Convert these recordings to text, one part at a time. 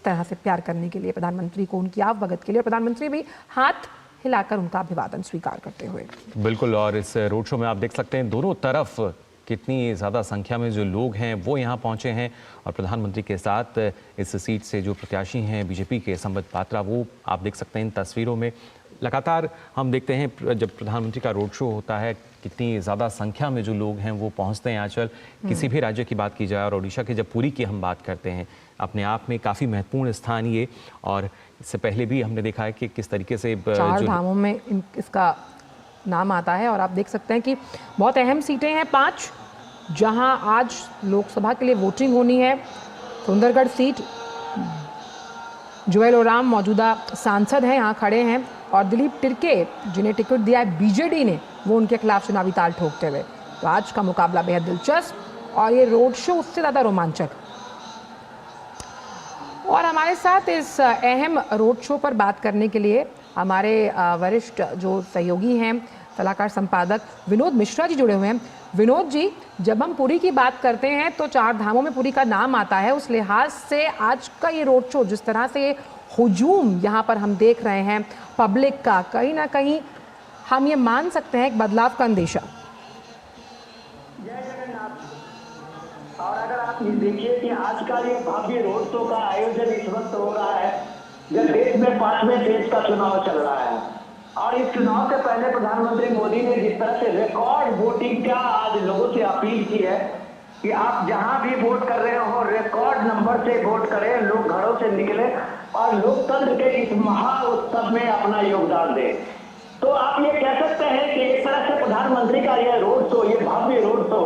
तरह से प्यार करने के लिए प्रधानमंत्री को, उनकी आवभगत के लिए, और प्रधानमंत्री भी हाथ हिलाकर उनका अभिवादन स्वीकार करते हुए। बिल्कुल, और इस रोड शो में आप देख सकते हैं दोनों तरफ कितनी ज़्यादा संख्या में जो लोग हैं वो यहाँ पहुँचे हैं और प्रधानमंत्री के साथ इस सीट से जो प्रत्याशी हैं बीजेपी के संबित पात्रा, वो आप देख सकते हैं इन तस्वीरों में। लगातार हम देखते हैं जब प्रधानमंत्री का रोड शो होता है कितनी ज़्यादा संख्या में जो लोग हैं वो पहुंचते हैं। आंचल, किसी भी राज्य की बात की जाए और ओडिशा के जब पुरी की हम बात करते हैं, अपने आप में काफ़ी महत्वपूर्ण स्थान ये, और इससे पहले भी हमने देखा है कि किस तरीके से चार धामों में इसका नाम आता है। और आप देख सकते हैं कि बहुत अहम सीटें हैं 5, जहां आज लोकसभा के लिए वोटिंग होनी है। सुंदरगढ़ सीट, जुएल ओराम मौजूदा सांसद हैं, यहाँ खड़े हैं, और दिलीप तिर्के जिन्हें टिकट दिया है बीजेडी ने, वो उनके खिलाफ चुनावी ताल ठोकते हुए। तो आज का मुकाबला बेहद दिलचस्प और ये रोड शो उससे ज़्यादा रोमांचक। और हमारे साथ इस अहम रोड शो पर बात करने के लिए हमारे वरिष्ठ जो सहयोगी हैं, सलाहकार संपादक विनोद मिश्रा जी जुड़े हुए हैं। विनोद जी, जब हम पुरी की बात करते हैं तो 4 धामों में पुरी का नाम आता है। उस लिहाज से आज का ये रोड शो, जिस तरह से ये हुजूम यहाँ पर हम देख रहे हैं पब्लिक का, कहीं ना कहीं हम ये मान सकते हैं एक बदलाव का अंदेशा। और अगर आप देखिए कि आज का ये भव्य रोड शो का आयोजन इस वक्त हो रहा है जब देश में 5वें फेज का चुनाव चल रहा है, और इस चुनाव से पहले प्रधानमंत्री मोदी ने जिस तरह से रिकॉर्ड वोटिंग का आज लोगों से अपील की है कि आप जहां भी वोट कर रहे हो रिकॉर्ड नंबर से वोट करें, लोग घरों से निकले और लोकतंत्र के इस महा उत्सव में अपना योगदान दें। तो आप ये कह सकते हैं कि एक तरह से प्रधानमंत्री का यह रोड शो, ये भव्य रोड शो,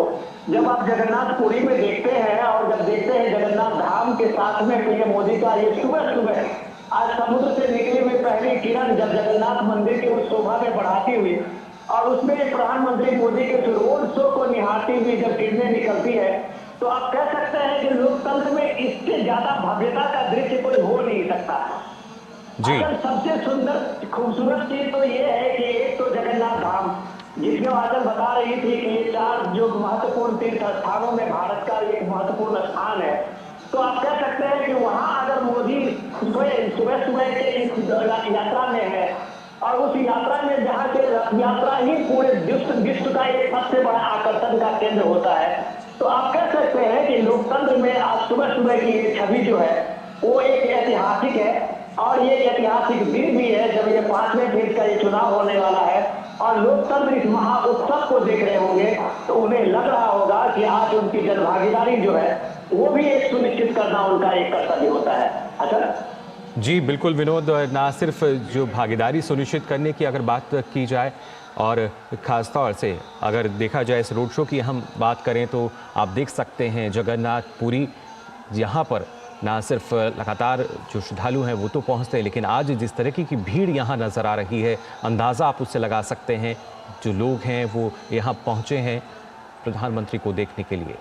जब आप जगन्नाथपुरी में देखते हैं और जब देखते हैं जगन्नाथ धाम के साथ में पीएम मोदी का ये सुबह सुबह आज समुद्र से निकली हुई पहली किरण जब जगन्नाथ मंदिर की उस शोभा में बढ़ाती हुई और उसमें प्रधानमंत्री मोदी के रोड शो को निहारती हुई जब किरणें निकलती है, तो आप कह सकते हैं कि लोकतंत्र में इससे ज्यादा भव्यता का दृश्य कोई हो नहीं सकता। जी। सबसे सुंदर खूबसूरत चीज तो ये है कि एक तो जगन्नाथ धाम, जिसमें आजम बता रही थी कि ये 4 जो महत्वपूर्ण तीर्थ स्थानों में भारत का एक महत्वपूर्ण स्थान है। तो आप कह सकते हैं कि वहां अगर मोदी सुबह सुबह के इस यात्रा में है और उस यात्रा में जहाँ के रथ यात्रा ही पूरे विश्व का एक सबसे बड़ा आकर्षण का केंद्र होता है, तो आप कह सकते हैं कि लोकतंत्र में आज सुबह सुबह की ये छवि जो है वो एक ऐतिहासिक है। और ये ऐतिहासिक दिन भी है जब ये 5वें फेज का ये चुनाव होने वाला है और लोकतंत्र इस महा उत्सव को देख रहे होंगे तो उन्हें लग रहा होगा कि आज उनकी जनभागीदारी जो है वो भी एक सुनिश्चित करना उनका एक कर्तव्य होता है। अच्छा जी बिल्कुल विनोद, ना सिर्फ जो भागीदारी सुनिश्चित करने की अगर बात की जाए और ख़ास तौर से अगर देखा जाए इस रोड शो की हम बात करें तो आप देख सकते हैं जगन्नाथपुरी, यहाँ पर ना सिर्फ लगातार जो श्रद्धालु हैं वो तो पहुँचते हैं, लेकिन आज जिस तरह की भीड़ यहाँ नज़र आ रही है, अंदाज़ा आप उससे लगा सकते हैं जो लोग हैं वो यहाँ पहुँचे हैं प्रधानमंत्री को देखने के लिए।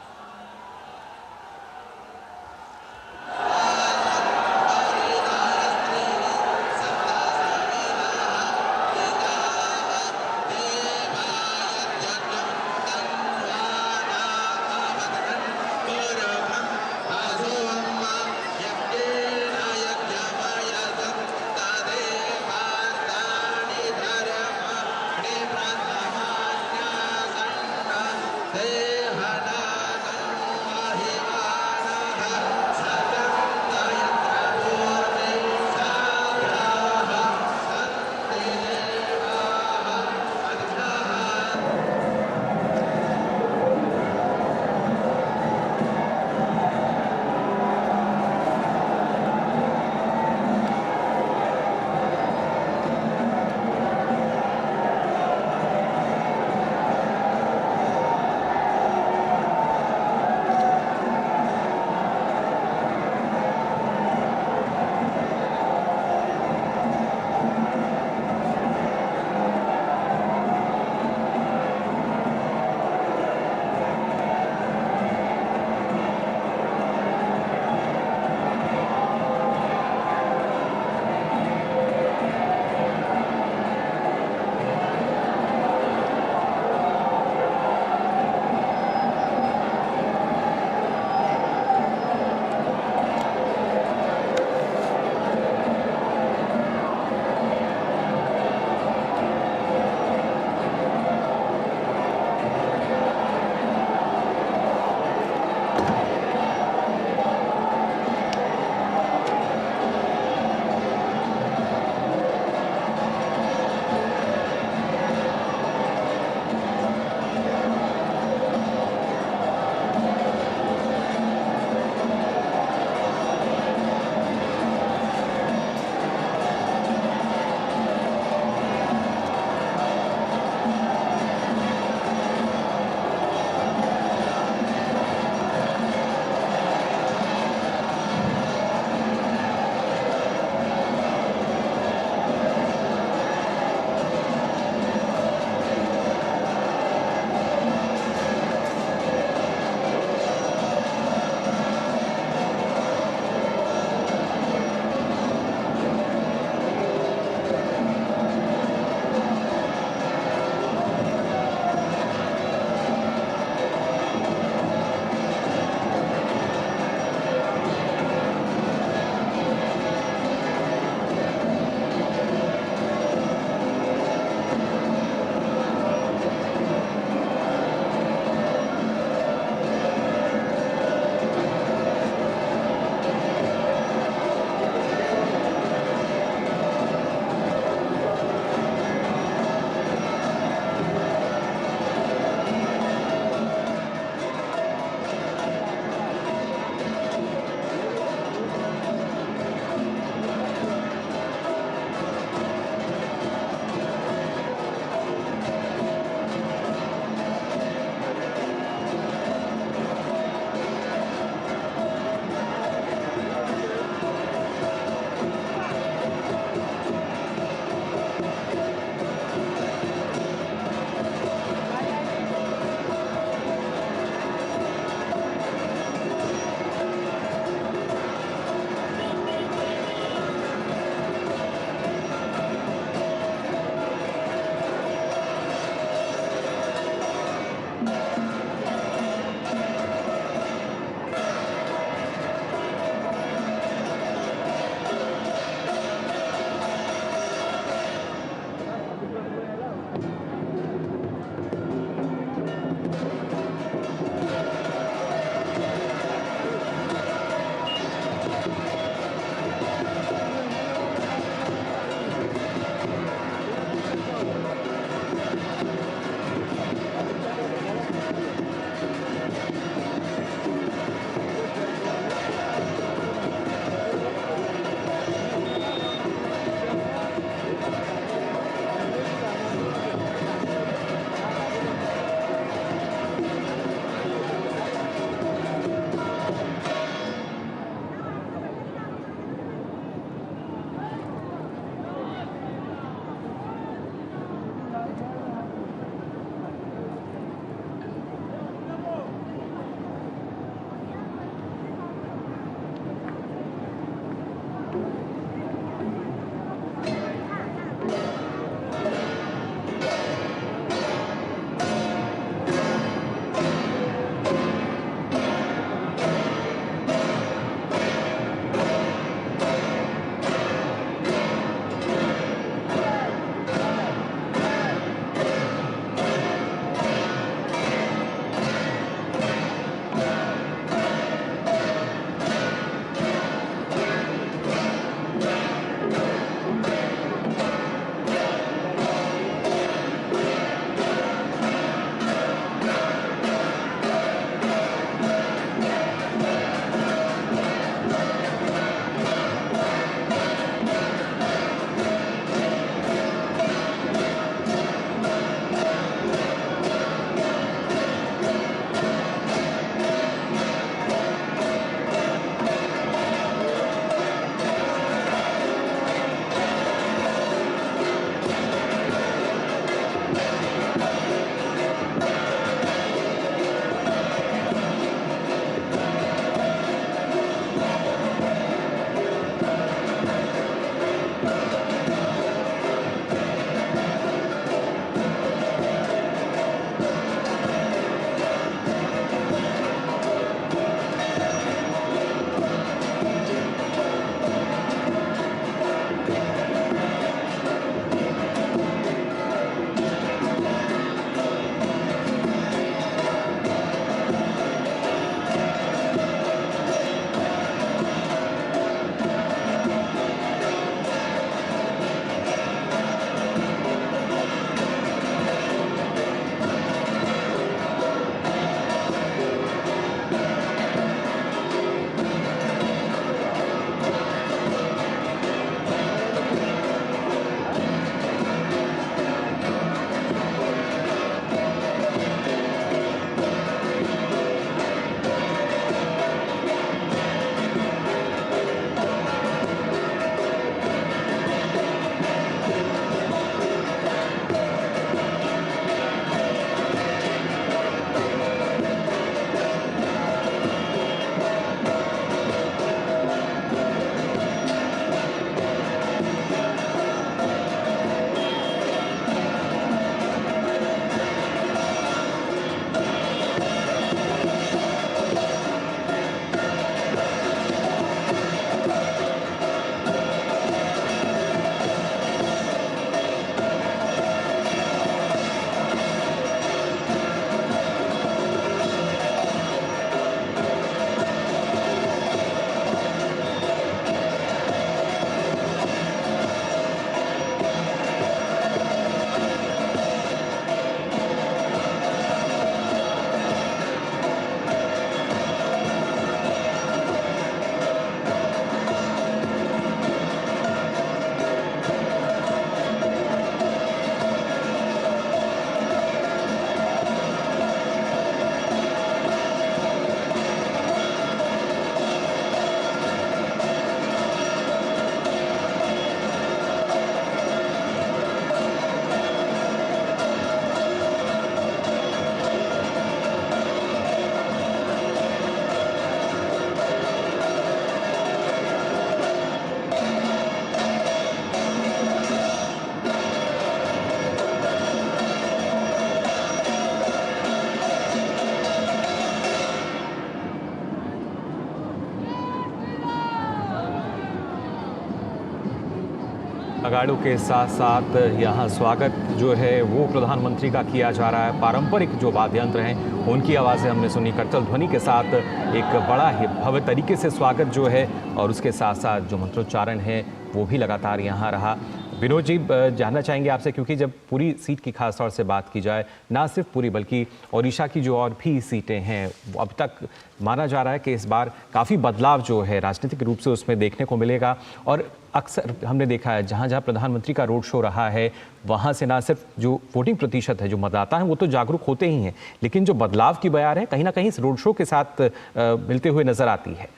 अगाड़ों के साथ साथ यहाँ स्वागत जो है वो प्रधानमंत्री का किया जा रहा है। पारंपरिक जो वाद्य यंत्र हैं उनकी आवाज़ें हमने सुनी, करतल ध्वनि के साथ एक बड़ा ही भव्य तरीके से स्वागत जो है, और उसके साथ साथ जो मंत्रोच्चारण है वो भी लगातार यहाँ रहा। विनोद जी, जानना चाहेंगे आपसे, क्योंकि जब पूरी सीट की खास तौर से बात की जाए, ना सिर्फ पूरी बल्कि ओडिशा की जो और भी सीटें हैं, अब तक माना जा रहा है कि इस बार काफ़ी बदलाव जो है राजनीतिक रूप से उसमें देखने को मिलेगा। और अक्सर हमने देखा है जहाँ जहाँ प्रधानमंत्री का रोड शो रहा है वहाँ से ना सिर्फ जो वोटिंग प्रतिशत है, जो मतदाता हैं वो तो जागरूक होते ही हैं, लेकिन जो बदलाव की बयार है कहीं ना कहीं इस रोड शो के साथ मिलते हुए नजर आती है।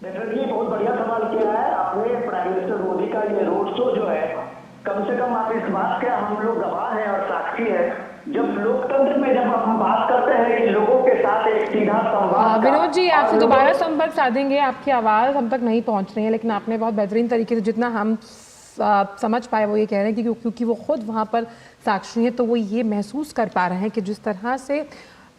डेफिनेटली बहुत बढ़िया सवाल किया है आपने। प्राइम मिनिस्टर मोदी का ये रोड शो जो है, कम से कम आप इस बात के हम लोग गवाह हैं और साक्षी है, जब लोकतंत्र में जब हम बात करते हैं कि लोगों के साथ एक सीधा संवाद। विनोद जी, आपसे दोबारा संपर्क साधेंगे, आपकी आवाज़ हम तक नहीं पहुंच रही है, लेकिन आपने बहुत बेहतरीन तरीके से, जितना हम समझ पाए, वो ये कह रहे हैं कि क्योंकि वो खुद वहाँ पर साक्षी हैं, तो वो ये महसूस कर पा रहे हैं कि जिस तरह से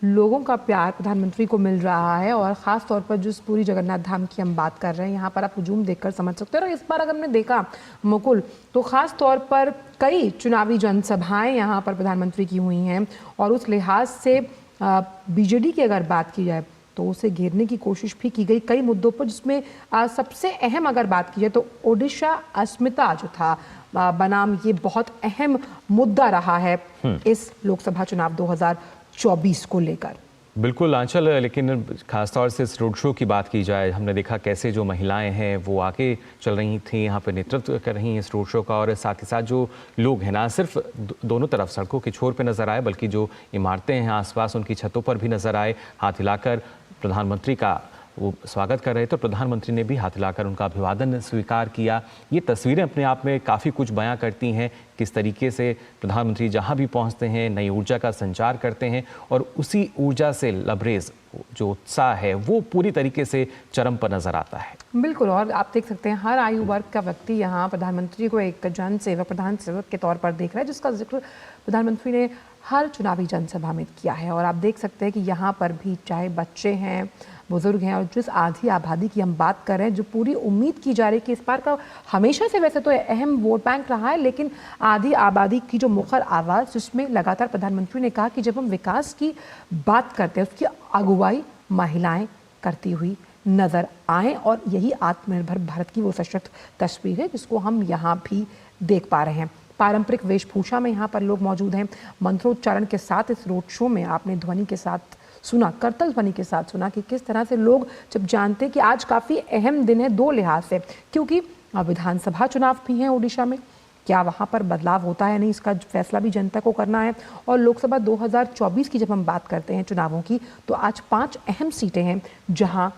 लोगों का प्यार प्रधानमंत्री को मिल रहा है, और ख़ास तौर पर जिस पूरी जगन्नाथ धाम की हम बात कर रहे हैं, यहाँ पर आप हुजूम देखकर समझ सकते हो। और इस बार अगर हमने देखा मुकुल, तो ख़ास तौर पर कई चुनावी जनसभाएं यहाँ पर प्रधानमंत्री की हुई हैं, और उस लिहाज से बीजेडी की अगर बात की जाए तो उसे घेरने की कोशिश भी की गई कई मुद्दों पर, जिसमें सबसे अहम अगर बात की जाए तो ओडिशा अस्मिता जो था बनाम, ये बहुत अहम मुद्दा रहा है इस लोकसभा चुनाव 2024 को लेकर। बिल्कुल आंचल, लेकिन खासतौर से इस रोड शो की बात की जाए, हमने देखा कैसे जो महिलाएं हैं वो आगे चल रही थी, यहाँ पे नेतृत्व कर रही हैं इस रोड शो का, और साथ ही साथ जो लोग हैं ना सिर्फ दोनों तरफ सड़कों के छोर पे नज़र आए, बल्कि जो इमारतें हैं आसपास उनकी छतों पर भी नज़र आए, हाथ हिलाकर प्रधानमंत्री का वो स्वागत कर रहे थे। प्रधानमंत्री ने भी हाथ हिलाकर उनका अभिवादन स्वीकार किया। ये तस्वीरें अपने आप में काफ़ी कुछ बयां करती हैं, किस तरीके से प्रधानमंत्री जहां भी पहुंचते हैं नई ऊर्जा का संचार करते हैं, और उसी ऊर्जा से लबरेज जो उत्साह है वो पूरी तरीके से चरम पर नजर आता है। बिल्कुल, और आप देख सकते हैं हर आयु वर्ग का व्यक्ति यहाँ प्रधानमंत्री को एक जन सेवक, प्रधान सेवक के तौर पर देख रहा है, जिसका जिक्र प्रधानमंत्री ने हर चुनावी जनसभा में किया है। और आप देख सकते हैं कि यहाँ पर भी चाहे बच्चे हैं, बुजुर्ग हैं, और जिस आधी आबादी की हम बात कर रहे हैं, जो पूरी उम्मीद की जा रही है कि इस बार का हमेशा से वैसे तो अहम वोट बैंक रहा है, लेकिन आधी आबादी की जो मुखर आवाज़, जिसमें लगातार प्रधानमंत्री ने कहा कि जब हम विकास की बात करते हैं उसकी अगुवाई महिलाएं करती हुई नजर आए, और यही आत्मनिर्भर भारत की वो सशक्त तस्वीर है जिसको हम यहाँ भी देख पा रहे हैं। पारंपरिक वेशभूषा में यहाँ पर लोग मौजूद हैं, मंत्रोच्चारण के साथ इस रोड शो में आपने ध्वनि के साथ सुना, करतल ध्वनि के साथ सुना कि किस तरह से लोग जब जानते हैं कि आज काफ़ी अहम दिन है दो लिहाज से, क्योंकि विधानसभा चुनाव भी हैं ओडिशा में, क्या वहाँ पर बदलाव होता है नहीं, इसका फैसला भी जनता को करना है। और लोकसभा 2024 की जब हम बात करते हैं चुनावों की, तो आज 5 अहम सीटें हैं जहाँ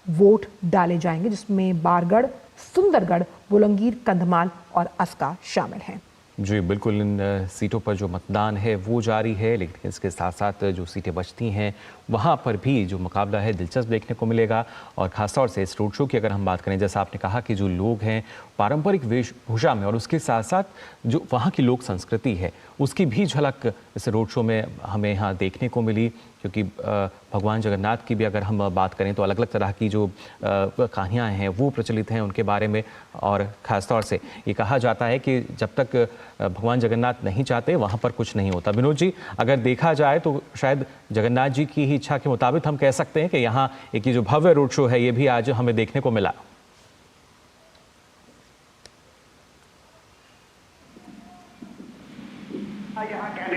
वोट डाले जाएंगे, जिसमें बारगढ़, सुंदरगढ़, बुलंगीर, कंधमाल और अस्का शामिल हैं। जी बिल्कुल, इन सीटों पर जो मतदान है वो जारी है, लेकिन इसके साथ साथ जो सीटें बचती हैं वहाँ पर भी जो मुकाबला है दिलचस्प देखने को मिलेगा। और ख़ासतौर से इस रोड शो की अगर हम बात करें, जैसा आपने कहा कि जो लोग हैं पारंपरिक वेशभूषा में, और उसके साथ साथ जो वहाँ की लोक संस्कृति है उसकी भी झलक इस रोड शो में हमें यहाँ देखने को मिली, क्योंकि भगवान जगन्नाथ की भी अगर हम बात करें तो अलग अलग तरह की जो कहानियाँ हैं वो प्रचलित हैं उनके बारे में। और ख़ासतौर से ये कहा जाता है कि जब तक भगवान जगन्नाथ नहीं चाहते वहाँ पर कुछ नहीं होता। विनोद जी, अगर देखा जाए तो शायद जगन्नाथ जी की ही इच्छा के मुताबिक हम कह सकते हैं कि यहाँ एक ये जो भव्य रोड शो है ये भी आज हमें देखने को मिला।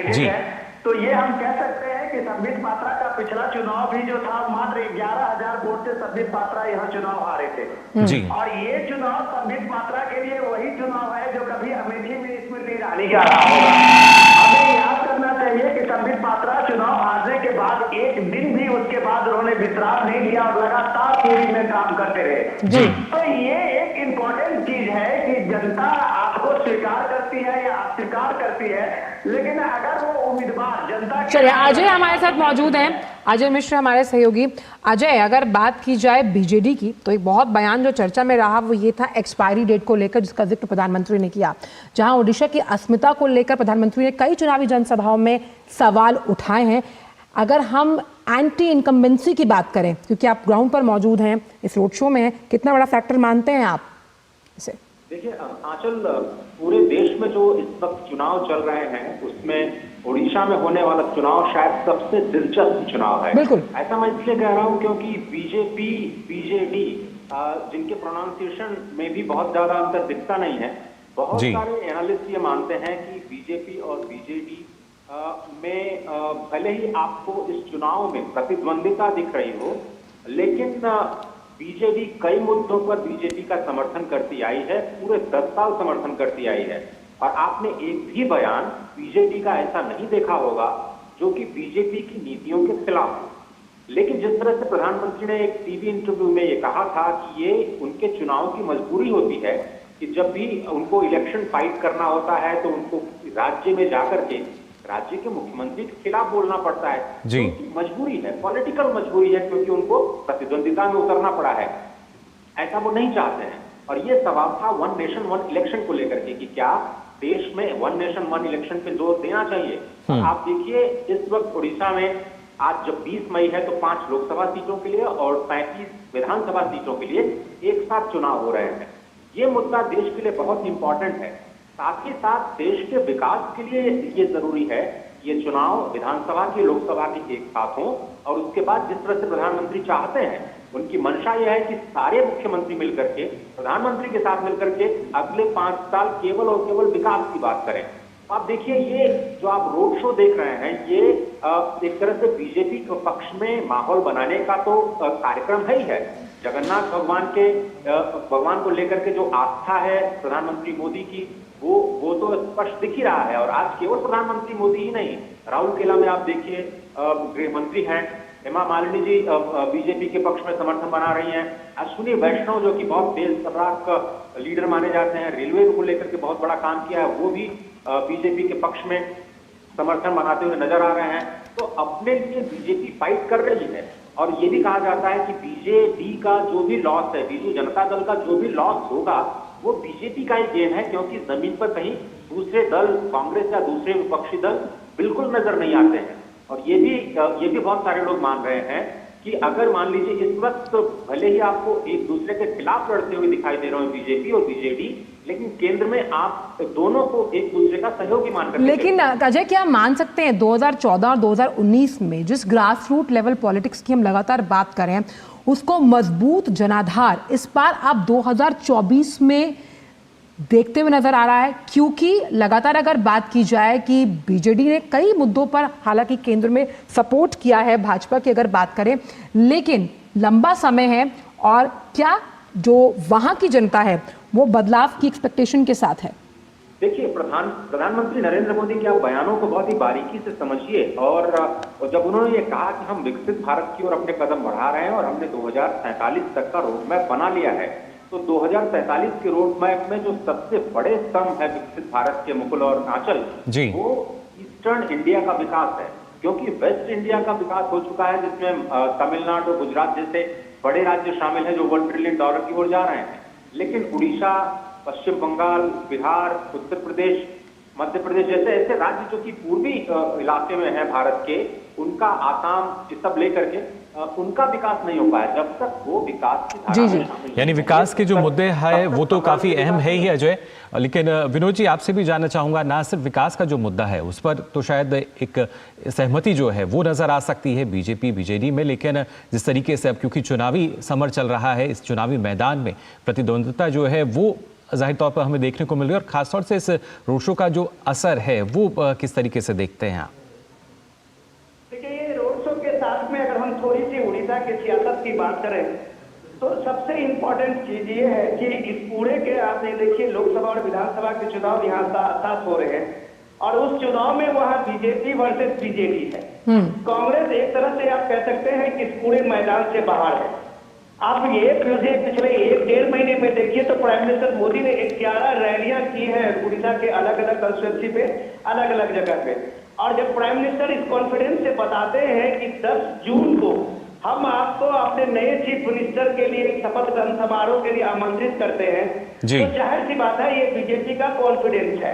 जी, तो ये हम कह सकते हैं कि संबित पात्रा का पिछला चुनाव भी जो था मात्र 11,000 वोट से संबित पात्रा यहाँ चुनाव हारे थे जी। और ये चुनाव संबित पात्रा के लिए वही चुनाव है जो कभी अमेठी में स्मृति ईरानी का रहा होगा। हमें याद करना चाहिए कि संबित पात्रा चुनाव हारने के बाद एक दिन भी उसके बाद उन्होंने विश्राम नहीं लिया और लगातार टीवी में काम करते रहे जी। तो ये एक इम्पोर्टेंट चीज है कि जनता आपको स्वीकार करती है या अस्वीकार करती है, लेकिन अगर वो उम्मीदवार जनता। चलिए, अजय हमारे साथ मौजूद हैं, अजय मिश्र हमारे सहयोगी। अजय, अगर बात की जाए बीजेडी की, तो एक बहुत बयान जो चर्चा में रहा वो ये था एक्सपायरी डेट को लेकर, जिसका जिक्र प्रधानमंत्री ने किया, जहां ओडिशा की अस्मिता को लेकर प्रधानमंत्री ने कई चुनावी जनसभाओं में सवाल उठाए हैं। अगर हम एंटी इनकम्बेंसी की बात करें, क्योंकि आप ग्राउंड पर मौजूद हैं, इस रोड शो में, कितना बड़ा फैक्टर मानते हैं आप इसे? देखिए आंचल, पूरे देश में जो इस वक्त चुनाव चल रहे हैं उसमें उड़ीसा में होने वाला चुनाव शायद सबसे दिलचस्प चुनाव है। बिल्कुल। ऐसा मैं इसलिए कह रहा हूं क्योंकि बीजेपी, बीजेडी जिनके प्रोनाउंसिएशन में भी बहुत ज्यादा अंतर दिखता नहीं है, बहुत जी। सारे एनालिस्ट ये मानते हैं कि बीजेपी और बीजेडी में भले ही आपको इस चुनाव में प्रतिद्वंदिता दिख रही हो, लेकिन बीजेडी कई मुद्दों पर बीजेपी का समर्थन करती आई है, पूरे 10 साल समर्थन करती आई है। और आपने एक भी बयान बीजेडी का ऐसा नहीं देखा होगा जो कि बीजेपी की नीतियों के खिलाफ हो। लेकिन जिस तरह से प्रधानमंत्री ने एक टीवी इंटरव्यू में ये कहा था कि ये उनके चुनाव की मजबूरी होती है कि जब भी उनको इलेक्शन फाइट करना होता है तो उनको राज्य में जाकर के राज्य के मुख्यमंत्री के खिलाफ बोलना पड़ता है। जी। तो मजबूरी है, पॉलिटिकल मजबूरी है, क्योंकि उनको प्रतिद्वंदिता में उतरना पड़ा है। ऐसा वो नहीं चाहते हैं। और ये सवाल था वन नेशन वन इलेक्शन को लेकर के कि क्या देश में वन नेशन वन इलेक्शन पे जोर देना चाहिए। आप देखिए इस वक्त उड़ीसा में आज जब 20 मई है तो 5 लोकसभा सीटों के लिए और 35 विधानसभा सीटों के लिए एक साथ चुनाव हो रहे हैं। ये मुद्दा देश के लिए बहुत इंपॉर्टेंट है। साथ ही साथ देश के विकास के लिए ये जरूरी है ये चुनाव विधानसभा के लोकसभा के एक साथ हों। और उसके बाद जिस तरह से प्रधानमंत्री चाहते हैं, उनकी मंशा यह है कि सारे मुख्यमंत्री मिलकर के प्रधानमंत्री के साथ मिलकर के अगले 5 साल केवल और केवल विकास की बात करें। आप देखिए ये जो आप रोड शो देख रहे हैं, ये एक तरह से बीजेपी के पक्ष में माहौल बनाने का तो कार्यक्रम है ही है। जगन्नाथ भगवान को लेकर के जो आस्था है प्रधानमंत्री मोदी की, वो तो स्पष्ट दिख ही रहा है। और आज केवल प्रधानमंत्री मोदी ही नहीं, राउरकेला में आप देखिए गृह मंत्री हैं हेमा मालिनी जी बीजेपी के पक्ष में समर्थन बना रही हैं। अश्विनी वैष्णव जो कि बहुत तेज तर्राक लीडर माने जाते हैं, रेलवे को लेकर के बहुत बड़ा काम किया है, वो भी बीजेपी के पक्ष में समर्थन बनाते हुए नजर आ रहे हैं। तो अपने लिए बीजेपी फाइट कर रही है। और ये भी कहा जाता है कि बीजेडी का जो भी लॉस है, बीजू जनता दल का जो भी लॉस होगा वो बीजेपी का ही गेम है, क्योंकि जमीन पर कहीं दूसरे दल, कांग्रेस या दूसरे विपक्षी दल बिल्कुल नजर नहीं आते हैं। और ये भी बहुत सारे लोग मान रहे हैं कि अगर मान लीजिए इस वक्त तो भले ही आपको एक दूसरे के खिलाफ लड़ते हुए दिखाई दे रहे हो बीजेपी और बीजेडी, लेकिन केंद्र में आप दोनों को एक दूसरे का सहयोगी मानकर। लेकिन अजय, क्या मान सकते हैं 2014 और 2019 में जिस ग्रास रूट लेवल पॉलिटिक्स की हम लगातार बात कर रहे हैं, उसको मजबूत जनाधार इस बार आप 2024 में देखते हुए नजर आ रहा है? क्योंकि लगातार अगर बात की जाए कि बीजेडी ने कई मुद्दों पर हालांकि केंद्र में सपोर्ट किया है भाजपा की अगर बात करें, लेकिन लंबा समय है और क्या जो वहां की जनता है वो बदलाव की एक्सपेक्टेशन के साथ है? देखिए प्रधानमंत्री नरेंद्र मोदी के आप बयानों को बहुत ही बारीकी से समझिए। और जब उन्होंने ये कहा कि हम विकसित भारत की ओर अपने कदम बढ़ा रहे हैं और हमने 2047 तक का रोड मैप बना लिया है, तो 2047 के रोड मैप में जो सबसे बड़े स्तंभ है विकसित भारत के मुकुल और आंचल, वो ईस्टर्न इंडिया का विकास है। क्योंकि वेस्ट इंडिया का विकास हो चुका है जिसमें तमिलनाडु और गुजरात जैसे बड़े राज्य शामिल हैं जो $1 ट्रिलियन की ओर जा रहे हैं। लेकिन उड़ीसा, पश्चिम बंगाल, बिहार, उत्तर प्रदेश, मध्य प्रदेश जैसे ऐसे राज्य जो कि पूर्वी इलाके में है भारत के, उनका आसाम ये सब लेकर के उनका विकास नहीं हो पाया जब तक वो विकास की धारा में शामिल। यानी विकास के जो मुद्दे हैं वो तो काफी अहम है ही अजय। लेकिन विनोद जी आपसे भी जानना चाहूंगा, ना सिर्फ विकास का जो मुद्दा है उस पर तो शायद एक सहमति जो है वो नजर आ सकती है बीजेपी बीजेडी में, लेकिन जिस तरीके से अब क्योंकि चुनावी समर चल रहा है, इस चुनावी मैदान में प्रतिद्वंदिता जो है वो जाहिर तौर पर हमें देखने को मिल रही है, और खासतौर से इस रोड शो का जो असर है वो किस तरीके से देखते हैं आप? देखिए ये रोड शो के साथ में अगर हम थोड़ी सी उड़ीसा की सियासत की बात करें तो सबसे इम्पोर्टेंट चीज ये है कि इस पूरे के आपने देखिए लोकसभा और विधानसभा के चुनाव यहाँ साथ हो रहे हैं और उस चुनाव में वहाँ बीजेपी वर्सेस बीजेडी है। कांग्रेस एक तरह से आप कह सकते हैं कि इस पूरे मैदान से बाहर है। आप ये पिछले 1-1.5 महीने में देखिए तो प्राइम मिनिस्टर मोदी ने 11 रैलियां की हैं उड़ीसा के अलग अलग कंस्टिट्यूंसी पे, अलग अलग जगह पे। और जब प्राइम मिनिस्टर इस कॉन्फिडेंस से बताते हैं कि 10 जून को हम आपको अपने नए चीफ मिनिस्टर के लिए शपथ ग्रहण समारोह के लिए आमंत्रित करते हैं, तो जाहिर सी बात है ये बीजेपी का कॉन्फिडेंस है।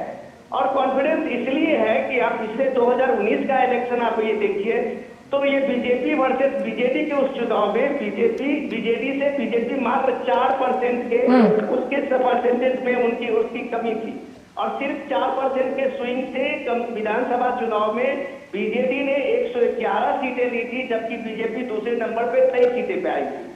और कॉन्फिडेंस इसलिए है कि आप पिछले 2019 का इलेक्शन आप ये देखिए, तो ये बीजेपी वर्सेस बीजेडी के उस चुनाव में बीजेडी से बीजेपी मात्र 4% के उसके परसेंटेज में उसकी कमी थी, और सिर्फ 4% के स्विंग से विधानसभा चुनाव में बीजेडी ने 111 सीटें ली थी, जबकि बीजेपी दूसरे नंबर पे 23 सीटें पे आई थी।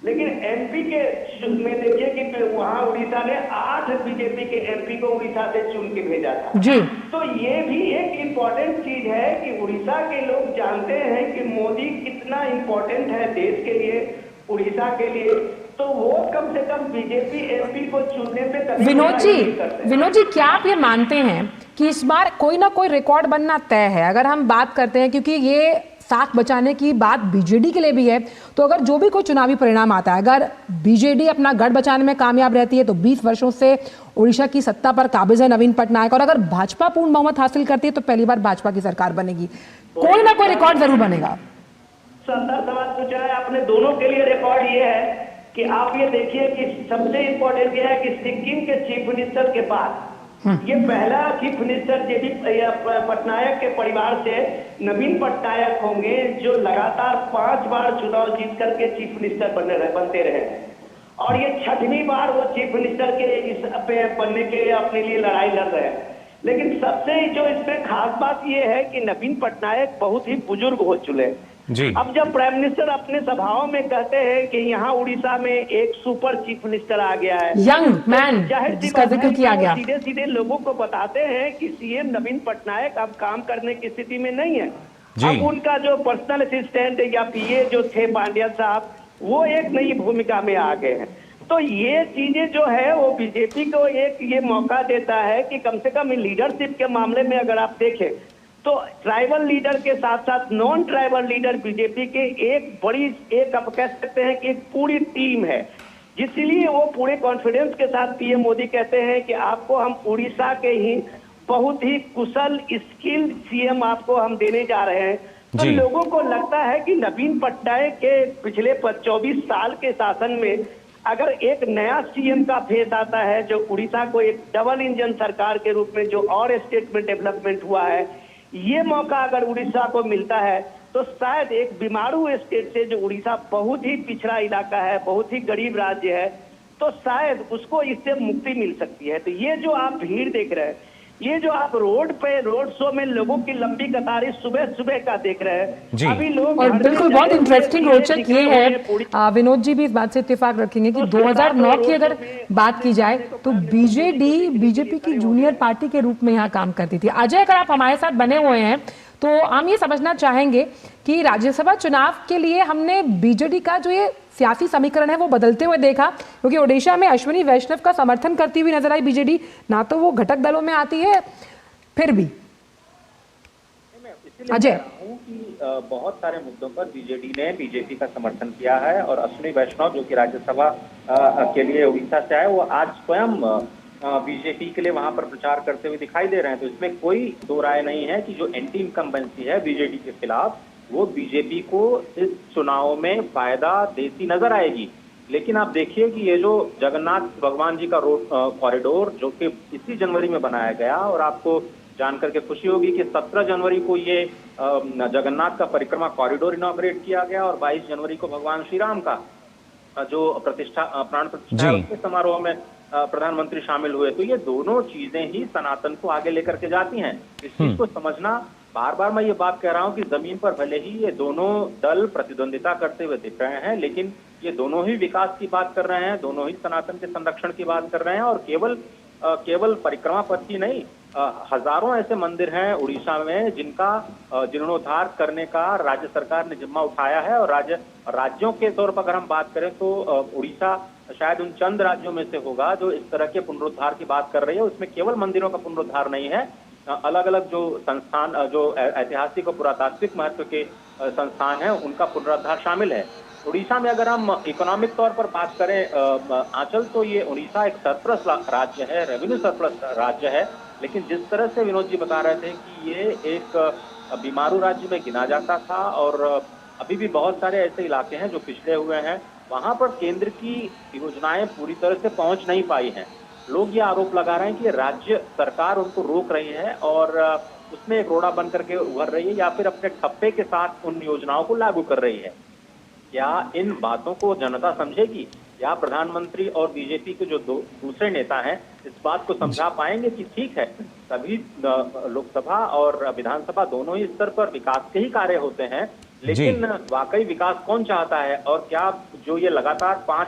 लेकिन एमपी के में देखिए कि वहां उड़ीसा ने 8 बीजेपी के एमपी को उड़ीसा से चुन के भेजा था जी। तो ये भी एक इम्पोर्टेंट चीज है कि उड़ीसा के लोग जानते हैं कि मोदी कितना इम्पोर्टेंट है देश के लिए, उड़ीसा के लिए, तो वो कम से कम बीजेपी एमपी को चुनने पे कभी विनोद जी क्या आप ये मानते हैं कि इस बार कोई ना कोई रिकॉर्ड बनना तय है? अगर हम बात करते हैं, क्योंकि ये साख बचाने की बात बीजेडी के लिए भी है, तो अगर जो भी कोई चुनावी परिणाम आता है, अगर बीजेडी अपना गढ़ बचाने में कामयाब रहती है तो 20 वर्षों से उड़ीसा की सत्ता पर काबिज है नवीन पटनायक, और अगर भाजपा पूर्ण बहुमत हासिल करती है तो पहली बार भाजपा की सरकार बनेगी। कोई ना कोई रिकॉर्ड जरूर बनेगा। शानदार सवाल पूछा है आपने। दोनों के लिए रिकॉर्ड ये है कि आप ये देखिए कि सबसे इम्पोर्टेंट यह है कि सिक्किम के चीफ मिनिस्टर के बाद ये पहला चीफ मिनिस्टर जेपी पटनायक के परिवार से नवीन पटनायक होंगे जो लगातार 5 बार चुनाव जीत करके चीफ मिनिस्टर बनते रहे, और ये 6वीं बार वो चीफ मिनिस्टर के इस पे बनने के लिए अपने लिए लड़ाई लड़ रहे हैं। लेकिन सबसे जो इसमें खास बात ये है कि नवीन पटनायक बहुत ही बुजुर्ग हो चुके हैं जी। अब जब प्राइम मिनिस्टर अपने सभाओं में कहते हैं कि यहाँ उड़ीसा में एक सुपर चीफ मिनिस्टर आ गया है, यंग मैन जिसका जिक्र किया गया, सीधे सीधे लोगों को बताते हैं कि सीएम नवीन पटनायक अब काम करने की स्थिति में नहीं है। अब उनका जो पर्सनल असिस्टेंट या पीए जो थे पांड्या साहब, वो एक नई भूमिका में आ गए हैं। तो ये चीजें जो है वो बीजेपी को एक ये मौका देता है कि कम से कम लीडरशिप के मामले में अगर आप देखें तो ट्राइबल लीडर के साथ साथ नॉन ट्राइबल लीडर बीजेपी के एक आप कह सकते हैं कि एक पूरी टीम है, जिसलिए वो पूरे कॉन्फिडेंस के साथ पीएम मोदी कहते हैं कि आपको हम उड़ीसा के ही बहुत ही कुशल स्किल्ड सीएम आपको हम देने जा रहे हैं। तो लोगों को लगता है कि नवीन पटनायक के पिछले 24 साल के शासन में अगर एक नया सीएम का फेस आता है जो उड़ीसा को एक डबल इंजन सरकार के रूप में जो और स्टेट में डेवलपमेंट हुआ है, ये मौका अगर उड़ीसा को मिलता है तो शायद एक बीमारू स्टेट से जो उड़ीसा बहुत ही पिछड़ा इलाका है, बहुत ही गरीब राज्य है, तो शायद उसको इससे मुक्ति मिल सकती है। तो ये जो आप भीड़ देख रहे हैं, ये जो आप रोड शो में लोगों की लंबी कतारें सुबह सुबह का देख रहे हैं, अभी लोग और बिल्कुल बहुत इंटरेस्टिंग रोचक ये है, विनोद जी भी इस बात से इत्तेफाक रखेंगे कि 2009 की अगर बात की जाए तो बीजेडी बीजेपी की जूनियर पार्टी के रूप में यहाँ काम करती थी। अजय, अगर आप हमारे साथ बने हुए हैं तो हम ये समझना चाहेंगे कि राज्यसभा चुनाव के लिए हमने बीजेडी का जो ये सियासी समीकरण है वो बदलते हुए देखा, क्योंकि ओडिशा में अश्विनी वैष्णव का समर्थन करती हुई नजर आई बीजेडी, ना तो वो घटक दलों में आती है फिर भी। अजय, बहुत सारे मुद्दों पर बीजेडी ने बीजेपी का समर्थन किया है, और अश्विनी वैष्णव जो कि राज्यसभा के लिए उड़ीसा से आए, वो आज स्वयं बीजेपी के लिए वहां पर प्रचार करते हुए दिखाई दे रहे हैं। तो इसमें कोई दो राय नहीं है कि जो एंटी इनकम्बेंसी है बीजेडी के खिलाफ, वो बीजेपी को इस चुनाव में फायदा देती नजर आएगी। लेकिन आप देखिए कि ये जो जगन्नाथ भगवान जी का रोड कॉरिडोर जो कि इसी जनवरी में बनाया गया, और आपको जानकर के खुशी होगी कि 17 जनवरी को ये जगन्नाथ का परिक्रमा कॉरिडोर इनॉग्रेट किया गया, और 22 जनवरी को भगवान श्री राम का जो प्राण प्रतिष्ठा के समारोह में प्रधानमंत्री शामिल हुए। तो ये दोनों चीजें ही सनातन को आगे लेकर के जाती हैं। इस चीज को समझना, बार बार मैं ये बात कह रहा हूं कि जमीन पर भले ही ये दोनों दल प्रतिद्वंदिता करते हुए दिख रहे हैं, लेकिन ये दोनों ही विकास की बात कर रहे हैं, दोनों ही सनातन के संरक्षण की बात कर रहे हैं। और केवल परिक्रमा पथ ही नहीं, हजारों ऐसे मंदिर हैं उड़ीसा में जिनका जीर्णोद्धार करने का राज्य सरकार ने जिम्मा उठाया है। और राज्यों के तौर पर अगर हम बात करें तो उड़ीसा शायद उन चंद राज्यों में से होगा जो इस तरह के पुनरुद्धार की बात कर रही है। उसमें केवल मंदिरों का पुनरुद्धार नहीं है, अलग अलग जो संस्थान, जो ऐतिहासिक और पुरातात्विक महत्व के संस्थान हैं, उनका पुनरुद्धार शामिल है। उड़ीसा में अगर हम इकोनॉमिक तौर पर बात करें आंचल, तो ये उड़ीसा एक सरप्लस राज्य है, रेवेन्यू सरप्लस राज्य है। लेकिन जिस तरह से विनोद जी बता रहे थे कि ये एक बीमारू राज्य में गिना जाता था, और अभी भी बहुत सारे ऐसे इलाके हैं जो पिछड़े हुए हैं, वहां पर केंद्र की योजनाएं पूरी तरह से पहुंच नहीं पाई हैं। लोग ये आरोप लगा रहे हैं कि राज्य सरकार उनको रोक रही है, और उसमें एक रोड़ा बन करके उभर रही है, या फिर अपने ठप्पे के साथ उन योजनाओं को लागू कर रही है? क्या इन बातों को जनता समझेगी? या प्रधानमंत्री और बीजेपी के जो दूसरे नेता हैं इस बात को समझा पाएंगे कि ठीक है, सभी लोकसभा और विधानसभा दोनों ही स्तर पर विकास के ही कार्य होते हैं, लेकिन वाकई विकास कौन चाहता है? और क्या जो ये लगातार 5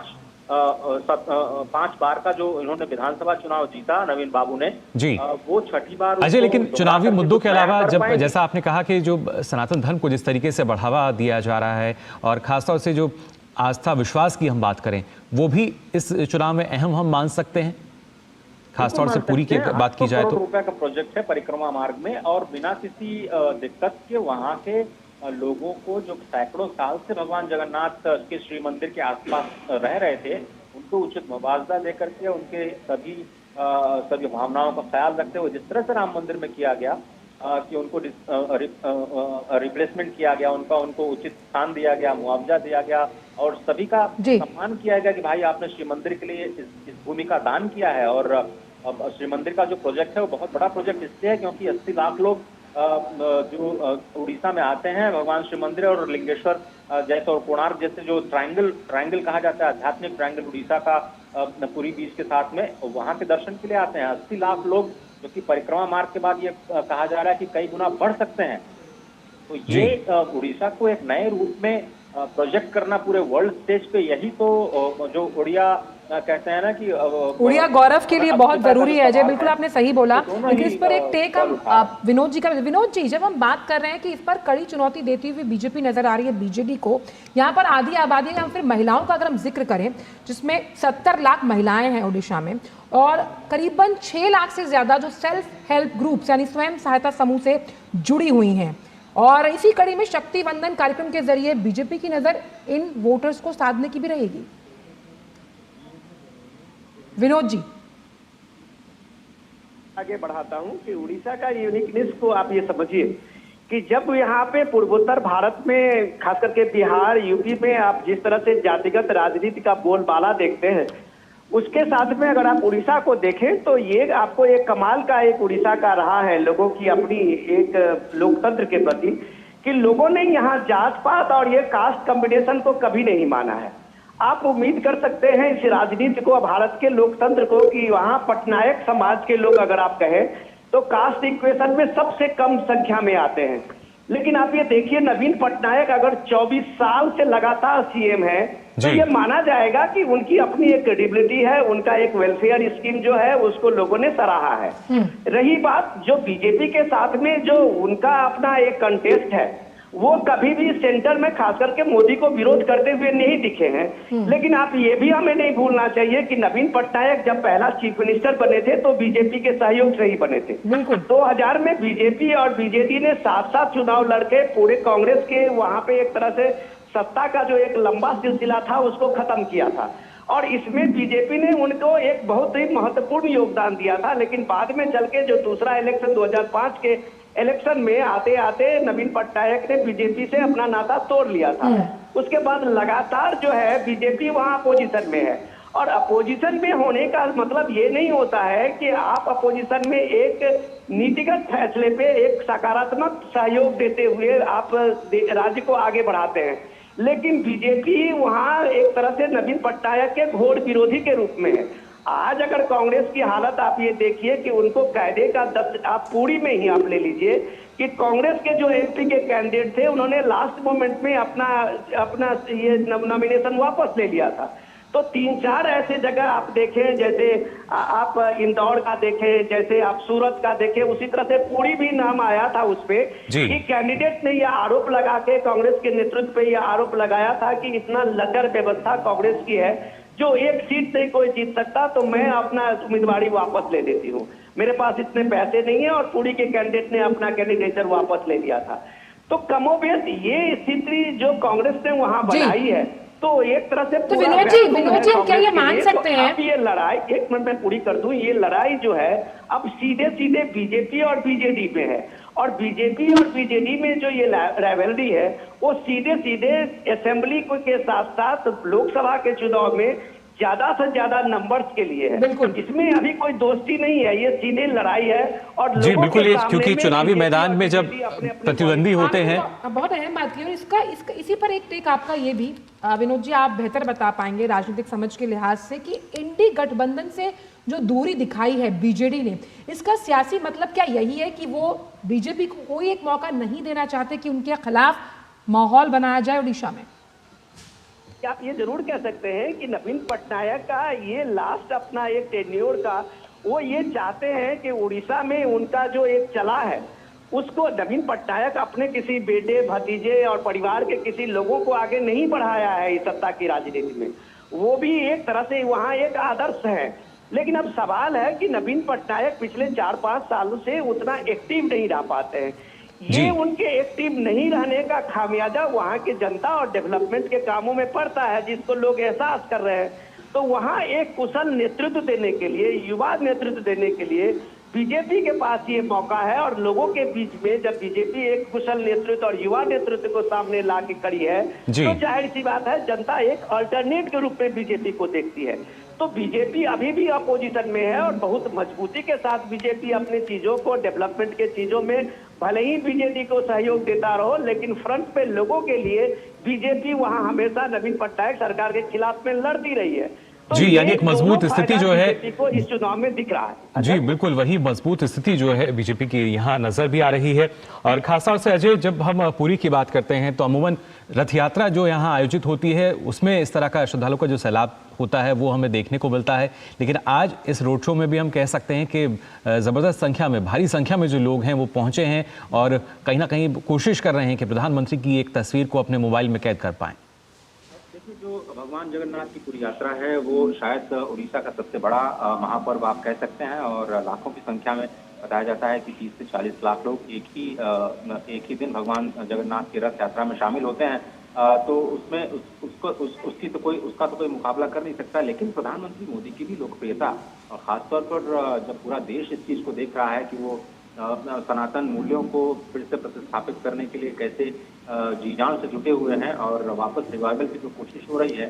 बार का जो इन्होंने विधानसभा चुनाव जीता नवीन बाबू ने, जी वो छठी बार अजय, लेकिन चुनावी मुद्दों के अलावा जब जैसा आपने कहा कि जो सनातन धर्म को जिस तरीके से बढ़ावा दिया जा रहा है और खासतौर से जो आस्था विश्वास की हम बात करें, वो भी इस चुनाव में अहम हम मान सकते हैं, खासतौर से पूरी की बात की जाए तो। ₹800 करोड़ का प्रोजेक्ट है परिक्रमा मार्ग में, और बिना किसी दिक्कत के वहां के लोगों को जो सैकड़ों साल से भगवान जगन्नाथ के श्री मंदिर के आसपास रह रहे थे, उनको उचित मुआवजा देकर के उनके सभी भावनाओं का ख्याल रखते हुए जिस तरह से राम मंदिर में किया गया कि उनको रिप्लेसमेंट किया गया, उनको उचित स्थान दिया गया, मुआवजा दिया गया, और सभी का सम्मान किया गया कि भाई आपने श्री मंदिर के लिए इस भूमि का दान किया है। और अब श्री मंदिर का जो प्रोजेक्ट है वो बहुत बड़ा प्रोजेक्ट इसलिए है क्योंकि 80 लाख लोग जो उड़ीसा में आते हैं भगवान श्री मंदिर और लिंगेश्वर जैसे और कोणार्क जैसे जो ट्रायंगल कहा जाता है, आध्यात्मिक ट्रायंगल उड़ीसा का पुरी बीच के साथ में, वहां के दर्शन के लिए आते हैं 80 लाख लोग, जो कि परिक्रमा मार्ग के बाद ये कहा जा रहा है कि कई गुना बढ़ सकते हैं। तो ये उड़ीसा को एक नए रूप में प्रोजेक्ट करना पूरे वर्ल्ड स्टेज पे, यही तो जो उड़िया कहते हैं ना कि उड़िया गौरव के लिए बहुत जरूरी है। अजय, बिल्कुल आपने सही बोला, लेकिन इस पर एक टेक हम विनोद जी का। विनोद जी, जब हम बात कर रहे हैं कि इस पर कड़ी चुनौती देती हुई बीजेपी नजर आ रही है बीजेडी को, यहाँ पर आधी आबादी या फिर महिलाओं का अगर हम जिक्र करें, जिसमें 70 लाख महिलाएं हैं उड़ीसा में, और करीबन 6 लाख से ज्यादा जो सेल्फ हेल्प ग्रुप्स यानी स्वयं सहायता समूह से जुड़ी हुई हैं, और इसी कड़ी में शक्ति वंदन कार्यक्रम के जरिए बीजेपी की नजर इन वोटर्स को साधने की भी रहेगी। विनोद जी, आगे बढ़ाता हूं कि उड़ीसा का यूनिकनेस को आप ये समझिए कि जब यहाँ पे पूर्वोत्तर भारत में, खास करके बिहार, यूपी में आप जिस तरह से जातिगत राजनीति का बोलबाला देखते हैं, उसके साथ में अगर आप उड़ीसा को देखें तो ये आपको एक कमाल का एक उड़ीसा का रहा है लोगों की अपनी एक लोकतंत्र के प्रति, कि लोगों ने यहाँ जात पात और ये कास्ट कॉम्बिनेशन को कभी नहीं माना है। आप उम्मीद कर सकते हैं इस राजनीति को, भारत के लोकतंत्र को, कि वहाँ पटनायक समाज के लोग अगर आप कहें तो कास्ट इक्वेशन में सबसे कम संख्या में आते हैं। लेकिन आप ये देखिए, नवीन पटनायक अगर 24 साल से लगातार सीएम है तो ये माना जाएगा कि उनकी अपनी एक क्रेडिबिलिटी है, उनका एक वेलफेयर स्कीम जो है उसको लोगों ने सराहा है। रही बात जो बीजेपी के साथ में जो उनका अपना एक कंटेस्ट है, वो कभी भी सेंटर में खास करके मोदी को विरोध करते हुए नहीं दिखे हैं। लेकिन आप ये भी हमें नहीं भूलना चाहिए कि नवीन पटनायक जब पहला चीफ मिनिस्टर बने थे तो बीजेपी के सहयोग से ही बने थे। 2000 में बीजेपी और बीजेडी ने साथ साथ चुनाव लड़के पूरे कांग्रेस के वहां पे एक तरह से सत्ता का जो एक लंबा सिलसिला था उसको खत्म किया था, और इसमें बीजेपी ने उनको एक बहुत ही महत्वपूर्ण योगदान दिया था। लेकिन बाद में चल के जो दूसरा इलेक्शन 2005 के इलेक्शन में आते आते नवीन पटनायक ने बीजेपी से अपना नाता तोड़ लिया था। उसके बाद लगातार जो है बीजेपी वहां अपोजिशन में है, और अपोजिशन में होने का मतलब ये नहीं होता है कि आप अपोजिशन में एक नीतिगत फैसले पे एक सकारात्मक सहयोग देते हुए आप राज्य को आगे बढ़ाते हैं। लेकिन बीजेपी वहां एक तरह से नवीन पटनायक के घोर विरोधी के रूप में है। आज अगर कांग्रेस की हालत आप ये देखिए कि उनको कायदे का 10, आप पूरी में ही आप ले लीजिए कि कांग्रेस के जो एमपी के कैंडिडेट थे उन्होंने लास्ट मोमेंट में अपना ये नॉमिनेशन वापस ले लिया था। तो 3-4 ऐसे जगह आप देखें, जैसे आप इंदौर का देखें, जैसे आप सूरत का देखें, उसी तरह से पूरी भी नाम आया था उस पे कि कैंडिडेट ने यह आरोप लगा के कांग्रेस के नेतृत्व पे यह आरोप लगाया था कि इतना लचर व्यवस्था कांग्रेस की है, जो एक सीट नहीं कोई जीत सकता, तो मैं अपना उम्मीदवारी वापस ले देती हूँ, मेरे पास इतने पैसे नहीं है, और पूरी के कैंडिडेट ने अपना कैंडिडेचर वापस ले लिया था। तो कमोबेश ये स्थिति जो कांग्रेस ने वहां बनाई है, तो एक तरह से तो विनोद जी हम क्या ये मान सकते हैं? अब ये लड़ाई, एक मिनट में पूरी कर दूं, ये लड़ाई जो है अब सीधे सीधे बीजेपी और बीजेडी पे है, और बीजेपी और बीजेडी में जो ये राइवलरी है वो सीधे सीधे असेंबली के साथ साथ लोकसभा के चुनाव में ज्यादा से ज्यादा नंबर्स के लिए है। बिल्कुल। इसमें अभी कोई दोस्ती नहीं है, ये सीधी लड़ाई है। और जी लोगों बिल्कुल, के ये सामने क्योंकि में चुनावी बीजेपी मैदान और में जब बीजेपी अपने प्रतिद्वंदी होते हैं। बहुत अहम बात की, और इसका इसी पर एक टेक आपका ये भी विनोद जी, आप बेहतर बता पाएंगे राजनीतिक समझ के लिहाज से कि इंडी गठबंधन से जो दूरी दिखाई है बीजेडी ने, इसका सियासी मतलब क्या यही है कि वो बीजेपी को कोई एक मौका नहीं देना चाहते कि उनके खिलाफ माहौल बनाया जाए उड़ीसा में? क्या आप ये जरूर कह सकते हैं कि नवीन पटनायक का ये लास्ट अपना एक टेन्योर का वो ये चाहते हैं कि उड़ीसा में उनका जो एक चला है उसको नवीन पटनायक अपने किसी बेटे भतीजे और परिवार के किसी लोगों को आगे नहीं बढ़ाया है इस सत्ता की राजनीति में। वो भी एक तरह से वहाँ एक आदर्श है। लेकिन अब सवाल है कि नवीन पटनायक पिछले 4-5 सालों से उतना एक्टिव नहीं रह पाते हैं। ये उनके एक्टिव नहीं रहने का खामियाजा वहाँ की जनता और डेवलपमेंट के कामों में पड़ता है, जिसको लोग एहसास कर रहे हैं। तो वहाँ एक कुशल नेतृत्व देने के लिए, युवा नेतृत्व देने के लिए बीजेपी के पास ये मौका है। और लोगों के बीच में जब बीजेपी एक कुशल नेतृत्व और युवा नेतृत्व को सामने ला के खड़ी है, तो जाहिर सी बात है जनता एक अल्टरनेट के रूप में बीजेपी को देखती है। तो बीजेपी अभी भी अपोजिशन में है और बहुत मजबूती के साथ बीजेपी अपने चीजों को, डेवलपमेंट के चीजों में भले ही बीजेपी को सहयोग देता रहो, लेकिन फ्रंट पे लोगों के लिए बीजेपी वहां हमेशा नवीन पटनायक सरकार के खिलाफ में लड़ती रही है। तो जी, यानी एक मजबूत स्थिति जो है बीजेपी को इस चुनाव में दिख रहा है। जी बिल्कुल, वही मजबूत स्थिति जो है बीजेपी की यहाँ नजर भी आ रही है। और खासतौर से अजय, जब हम पुरी की बात करते हैं तो अमूमन रथ यात्रा जो यहाँ आयोजित होती है उसमें इस तरह का श्रद्धालुओं का जो सैलाब होता है वो हमें देखने को मिलता है। लेकिन आज इस रोड शो में भी हम कह सकते हैं कि ज़बरदस्त संख्या में, भारी संख्या में जो लोग हैं वो पहुंचे हैं और कहीं ना कहीं कोशिश कर रहे हैं कि प्रधानमंत्री की एक तस्वीर को अपने मोबाइल में कैद कर पाएं। देखिए, जो भगवान जगन्नाथ की पूरी यात्रा है वो शायद उड़ीसा का सबसे बड़ा महापर्व आप कह सकते हैं। और लाखों की संख्या में बताया जाता है कि 30 से 40 लाख लोग एक ही दिन भगवान जगन्नाथ की रथ यात्रा में शामिल होते हैं। तो उसमें उसका तो कोई मुकाबला कर नहीं सकता। लेकिन प्रधानमंत्री मोदी की भी लोकप्रियता, और खासतौर पर जब पूरा देश इस चीज को देख रहा है कि वो सनातन मूल्यों को फिर से प्रतिस्थापित करने के लिए कैसे जी जान से जुटे हुए हैं और वापस रिवाइवल की जो कोशिश हो रही है,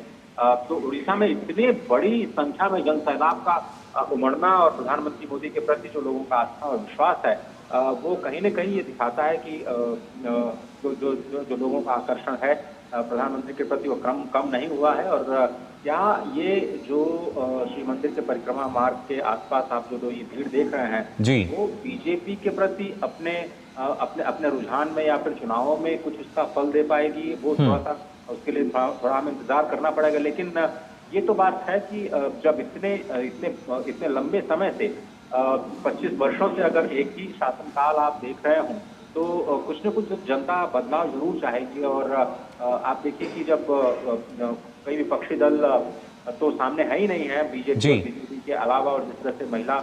तो उड़ीसा में इतनी बड़ी संख्या में जन सैलाब का उमड़ना और प्रधानमंत्री मोदी के प्रति जो लोगों का आस्था और विश्वास है, वो कहीं न कहीं ये दिखाता है कि जो लोगों का आकर्षण है प्रधानमंत्री के प्रति वो कम नहीं हुआ है। और क्या ये जो श्री मंदिर के परिक्रमा मार्ग के आसपास आप जो ये भीड़ देख रहे हैं जी, वो बीजेपी के प्रति अपने रुझान में या फिर चुनावों में कुछ उसका फल दे पाएगी, वो थोड़ा सा उसके लिए थोड़ा हमें इंतजार करना पड़ेगा। लेकिन ये तो बात है कि जब इतने लंबे समय से 25 वर्षों से अगर एक ही शासनकाल आप देख रहे हो तो कुछ न कुछ जनता बदलाव जरूर चाहेगी। और आप देखिए कि जब कई विपक्षी दल तो सामने है ही नहीं है बीजेपी के अलावा, और जिस तरह से महिला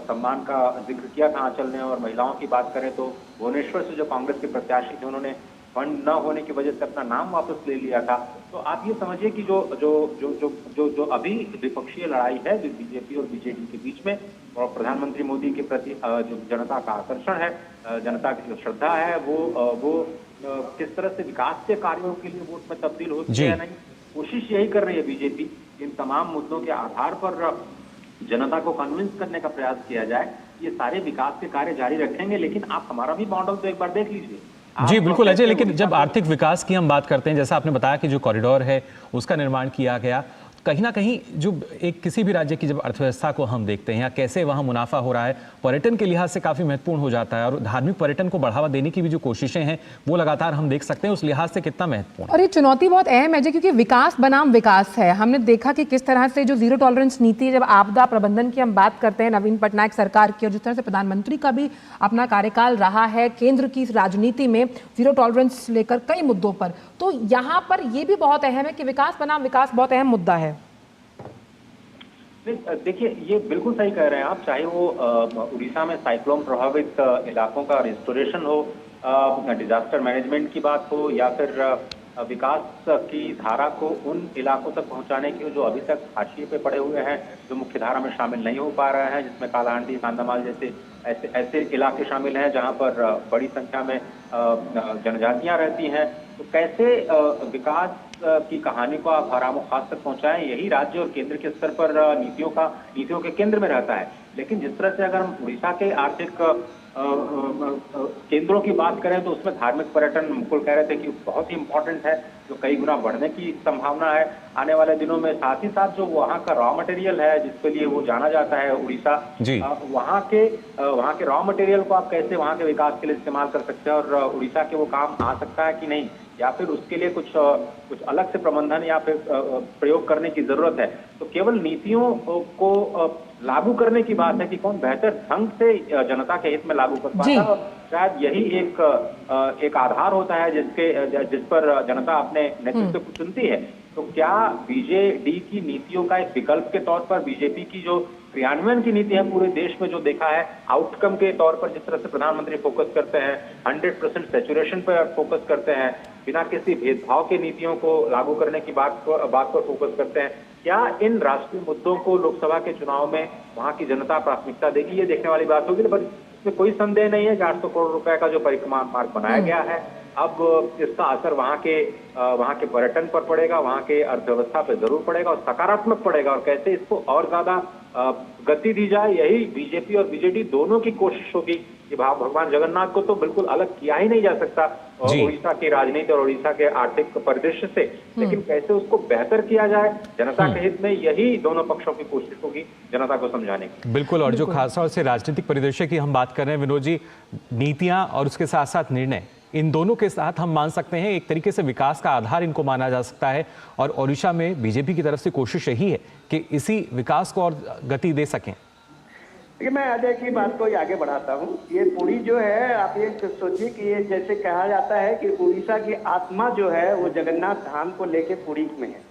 सम्मान का जिक्र किया था आंचल ने, और महिलाओं की बात करें तो भुवनेश्वर से जो कांग्रेस के प्रत्याशी थे उन्होंने फंड न होने की वजह से अपना नाम वापस ले लिया था। तो आप ये समझिए कि जो अभी विपक्षीय लड़ाई है जो बीजेपी और बीजेडी के बीच में, और प्रधानमंत्री मोदी के प्रति जो जनता का आकर्षण है, जनता की जो श्रद्धा है, वो किस तरह से विकास के कार्यों के लिए वोट में तब्दील होती है नहीं, कोशिश यही कर रही है बीजेपी। इन तमाम मुद्दों के आधार पर जनता को कन्विंस करने का प्रयास किया जाए। ये सारे विकास के कार्य जारी रखेंगे, लेकिन आप हमारा भी मॉडल तो एक बार देख लीजिए। जी बिल्कुल अजय, लेकिन जब आर्थिक विकास की हम बात करते हैं, जैसा आपने बताया कि जो कॉरिडोर है उसका निर्माण किया गया, कहीं ना कहीं जो एक किसी भी राज्य की जब अर्थव्यवस्था को हम देखते हैं या कैसे वहाँ मुनाफा हो रहा है, पर्यटन के लिहाज से काफ़ी महत्वपूर्ण हो जाता है। और धार्मिक पर्यटन को बढ़ावा देने की भी जो कोशिशें हैं वो लगातार हम देख सकते हैं, उस लिहाज से कितना महत्वपूर्ण। और ये चुनौती बहुत अहम है क्योंकि विकास बनाम विकास है। हमने देखा कि किस तरह से जो जीरो टॉलरेंस नीति, जब आपदा प्रबंधन की हम बात करते हैं नवीन पटनायक सरकार की, और जिस तरह से प्रधानमंत्री का भी अपना कार्यकाल रहा है केंद्र की राजनीति में जीरो टॉलरेंस लेकर कई मुद्दों पर, तो यहाँ पर यह भी बहुत अहम है कि विकास बनाम विकास बहुत अहम मुद्दा है। देखिए, ये बिल्कुल सही कह रहे हैं आप, चाहे वो उड़ीसा में साइक्लोन प्रभावित इलाकों का रिस्टोरेशन हो, डिजास्टर मैनेजमेंट की बात हो, या फिर विकास की धारा को उन इलाकों तक पहुंचाने की जो अभी तक हाशिए पे पड़े हुए हैं, जो मुख्य धारा में शामिल नहीं हो पा रहे हैं, जिसमें कालाहांडी, कांधामाल जैसे ऐसे इलाके शामिल हैं जहां पर बड़ी संख्या में जनजातियां रहती हैं। तो कैसे विकास की कहानी को आप हरामो खास तक पहुंचाएं, यही राज्य और केंद्र के स्तर पर नीतियों के केंद्र में रहता है। लेकिन जिस तरह से अगर हम उड़ीसा के आर्थिक केंद्रों की बात करें तो उसमें धार्मिक पर्यटन मुकुल कह रहे थे कि बहुत ही इंपॉर्टेंट है, जो कई गुना बढ़ने की संभावना है आने वाले दिनों में। साथ ही साथ जो वहाँ का रॉ मटेरियल है जिसके लिए वो जाना जाता है उड़ीसा, वहाँ के रॉ मटेरियल को आप कैसे वहाँ के विकास के लिए इस्तेमाल कर सकते हैं और उड़ीसा के वो काम आ सकता है कि नहीं, या फिर उसके लिए कुछ अलग से प्रबंधन या फिर प्रयोग करने की जरूरत है। तो केवल नीतियों को लागू करने की बात है कि कौन बेहतर ढंग से जनता के हित में लागू कर पाता है, और शायद यही एक आधार होता है जिस पर जनता अपने नेतृत्व को चुनती है। तो क्या बीजेडी की नीतियों का एक विकल्प के तौर पर बीजेपी की जो क्रियान्वयन की नीति है पूरे देश में जो देखा है आउटकम के तौर पर, जिस तरह से प्रधानमंत्री फोकस करते हैं 100% सैचुरेशन पर फोकस करते हैं, बिना किसी भेदभाव के नीतियों को लागू करने की बात पर फोकस करते हैं, क्या इन राष्ट्रीय मुद्दों को लोकसभा के चुनाव में वहां की जनता प्राथमिकता देगी, ये देखने वाली बात होगी। पर इसमें कोई संदेह नहीं है कि 800 करोड़ रुपए का जो परिक्रमा मार्ग बनाया गया है, अब इसका असर वहां के पर्यटन पर पड़ेगा, वहां के अर्थव्यवस्था पर जरूर पड़ेगा और सकारात्मक पड़ेगा। और कैसे इसको और ज्यादा गति दी जाए, यही बीजेपी और बीजेडी दोनों की कोशिश होगी। कि भगवान जगन्नाथ को तो बिल्कुल अलग किया ही नहीं जा सकता उड़ीसा की राजनीति और उड़ीसा के आर्थिक परिदृश्य से, लेकिन कैसे उसको बेहतर किया जाए जनता के हित में, यही दोनों पक्षों की कोशिश होगी जनता को समझाने की। बिल्कुल, और जो खासतौर से राजनीतिक परिदृश्य की हम बात कर रहे हैं विनोद जी, नीतियां और उसके साथ साथ निर्णय, इन दोनों के साथ हम मान सकते हैं एक तरीके से विकास का आधार इनको माना जा सकता है। और ओडिशा में बीजेपी की तरफ से कोशिश यही है कि इसी विकास को और गति दे सकें। देखिए, मैं अजय की बात को आगे बढ़ाता हूँ। ये पुरी जो है, आप ये सोचिए कि ये जैसे कहा जाता है कि उड़ीसा की आत्मा जो है वो जगन्नाथ धाम को लेके पुरी में है।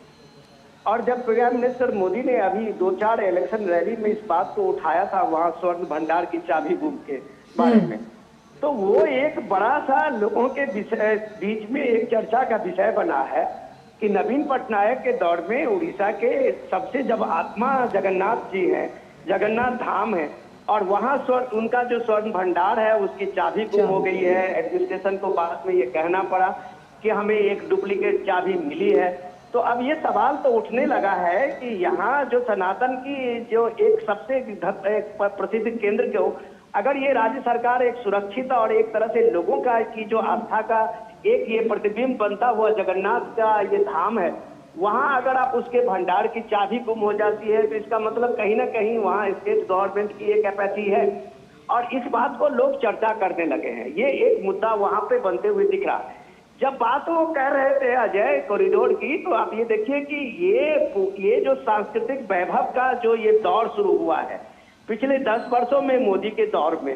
और जब प्रधानमंत्री मोदी ने अभी 2-4 इलेक्शन रैली में इस बात को उठाया था, वहाँ स्वर्ण भंडार की चाबी गुम के बारे में, तो वो एक बड़ा सा लोगों के बीच में एक चर्चा का विषय बना है कि नवीन पटनायक के दौर में उड़ीसा के सबसे जब आत्मा जगन्नाथ जी हैं, जगन्नाथ धाम है, और वहाँ उनका जो स्वर्ण भंडार है उसकी चाबी गुम हो गई है। एडमिनिस्ट्रेशन को बाद में ये कहना पड़ा कि हमें एक डुप्लीकेट चाबी मिली है। तो अब ये सवाल तो उठने लगा है कि यहाँ जो सनातन की जो एक सबसे प्रसिद्ध केंद्र को, अगर ये राज्य सरकार एक सुरक्षित और एक तरह से लोगों का की जो आस्था का एक ये प्रतिबिंब बनता हुआ जगन्नाथ का ये धाम है, वहाँ अगर आप उसके भंडार की चाबी गुम हो जाती है तो इसका मतलब कहीं ना कहीं वहाँ स्टेट गवर्नमेंट की एक कैपेसिटी है, और इस बात को लोग चर्चा करने लगे हैं। ये एक मुद्दा वहाँ पे बनते हुए दिख रहा है। जब बात वो कह रहे थे अजय कॉरिडोर की, तो आप ये देखिए कि ये जो सांस्कृतिक वैभव का जो ये दौर शुरू हुआ है पिछले 10 वर्षों में मोदी के दौर में,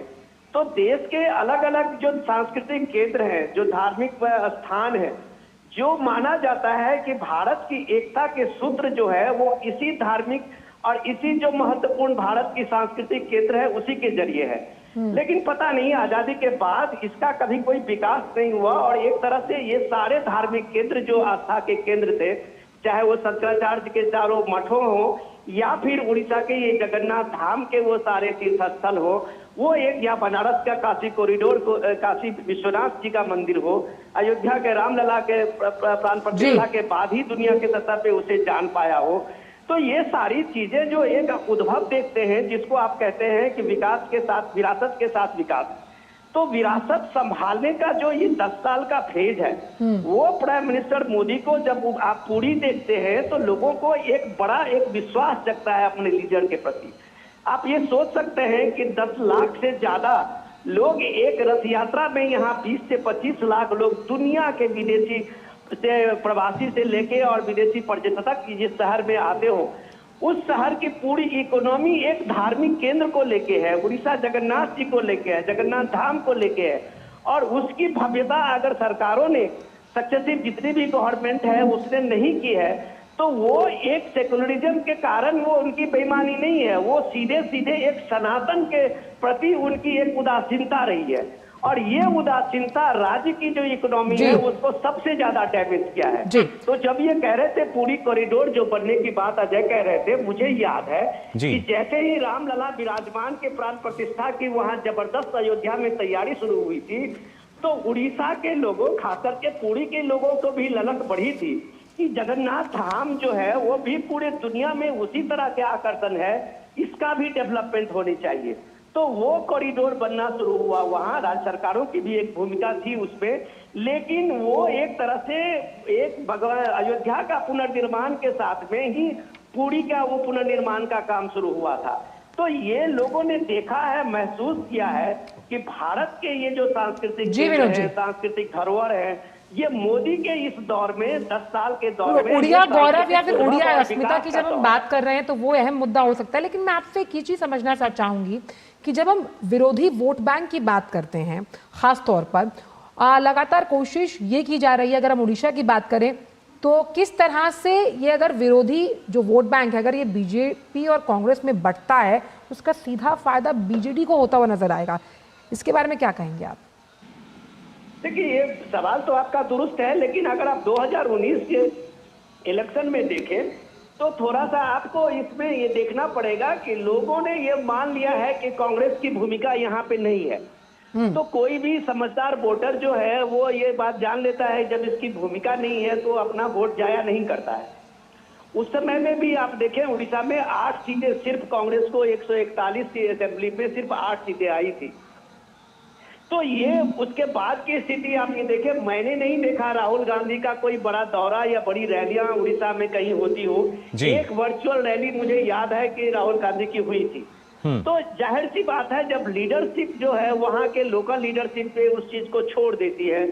तो देश के अलग अलग जो सांस्कृतिक केंद्र हैं, जो धार्मिक स्थान है, जो माना जाता है कि भारत की एकता के सूत्र जो है वो इसी धार्मिक और इसी जो महत्वपूर्ण भारत की सांस्कृतिक केंद्र है उसी के जरिए है। लेकिन पता नहीं आजादी के बाद इसका कभी कोई विकास नहीं हुआ, और एक तरह से ये सारे धार्मिक केंद्र जो आस्था के केंद्र थे, चाहे वो शंकराचार्य के चारों मठों हो या फिर उड़ीसा के ये जगन्नाथ धाम के वो सारे तीर्थ स्थल हो, वो एक या बनारस का काशी कॉरिडोर को काशी विश्वनाथ जी का मंदिर हो, अयोध्या के रामलला के प्राण प्रतिष्ठा के बाद ही दुनिया के सतह पे उसे जान पाया हो। तो ये सारी चीजें जो एक उद्भव देखते हैं, जिसको आप कहते हैं कि विकास के साथ विरासत के साथ विकास, तो विरासत संभालने का जो ये 10 साल का फेज है, वो प्राइम मिनिस्टर मोदी को जब आप पूरी देखते हैं तो लोगों को एक बड़ा एक विश्वास जगता है अपने लीडर के प्रति। आप ये सोच सकते हैं कि 10 लाख से ज्यादा लोग एक रथ यात्रा में यहाँ 20 से 25 लाख लोग दुनिया के विदेशी से प्रवासी से लेके और विदेशी पर्यटक जिस शहर में आते हो, उस शहर की पूरी इकोनॉमी एक धार्मिक केंद्र को लेके है, उड़ीसा जगन्नाथ जी को लेके है, जगन्नाथ धाम को लेके है। और उसकी भव्यता अगर सरकारों ने सक्सेसिव जितनी भी गवर्नमेंट है उसने नहीं की है, तो वो एक सेकुलरिज्म के कारण वो उनकी बेईमानी नहीं है, वो सीधे सीधे एक सनातन के प्रति उनकी एक उदासीनता रही है। और ये उदासीनता राज्य की जो इकोनॉमी है उसको सबसे ज्यादा डैमेज किया है। तो जब ये कह रहे थे पूरी कॉरिडोर जो बनने की बात अजय कह रहे थे, मुझे याद है कि जैसे ही रामलला विराजमान के प्राण प्रतिष्ठा की वहां जबरदस्त अयोध्या में तैयारी शुरू हुई थी, तो उड़ीसा के लोगों, खासकर के पुरी के लोगों को भी ललक बढ़ी थी कि जगन्नाथ धाम जो है वो भी पूरे दुनिया में उसी तरह के आकर्षण है, इसका भी डेवलपमेंट होनी चाहिए। तो वो कॉरिडोर बनना शुरू हुआ। वहां राज्य सरकारों की भी एक भूमिका थी उसमें, लेकिन वो एक तरह से एक भगवान अयोध्या का पुनर्निर्माण के साथ में ही पुरी का वो पुनर्निर्माण का काम शुरू हुआ था। तो ये लोगों ने देखा है, महसूस किया है कि भारत के ये जो सांस्कृतिक सांस्कृतिक धरोहर है, ये मोदी के इस दौर में 10 साल के दौर में उड़िया गौरव या फिर उड़िया अस्मिता की जब हम बात कर रहे हैं तो वो अहम मुद्दा हो सकता है। लेकिन मैं आपसे एक ही चीज समझना चाहूंगी कि जब हम विरोधी वोट बैंक की बात करते हैं, खास तौर पर लगातार कोशिश ये की जा रही है, अगर हम उड़ीसा की बात करें तो किस तरह से ये अगर विरोधी जो वोट बैंक है, अगर ये बीजेपी और कांग्रेस में बंटता है, उसका सीधा फायदा बीजेडी को होता हुआ नजर आएगा। इसके बारे में क्या कहेंगे आप? देखिए, ये सवाल तो आपका दुरुस्त है, लेकिन अगर आप 2019 के इलेक्शन में देखें तो थोड़ा सा आपको इसमें ये देखना पड़ेगा कि लोगों ने ये मान लिया है कि कांग्रेस की भूमिका यहाँ पे नहीं है। तो कोई भी समझदार वोटर जो है वो ये बात जान लेता है जब इसकी भूमिका नहीं है तो अपना वोट जाया नहीं करता है। उस समय में भी आप देखें, उड़ीसा में 8 सीटें सिर्फ कांग्रेस को 141 की असेंबली में सिर्फ 8 सीटें आई थी। तो ये उसके बाद की स्थिति आप ये देखें, मैंने नहीं देखा राहुल गांधी का कोई बड़ा दौरा या बड़ी रैलियां उड़ीसा में कहीं होती हो। एक वर्चुअल रैली मुझे याद है कि राहुल गांधी की हुई थी। तो जाहिर सी बात है, जब लीडरशिप जो है वहां के लोकल लीडरशिप पे उस चीज को छोड़ देती है,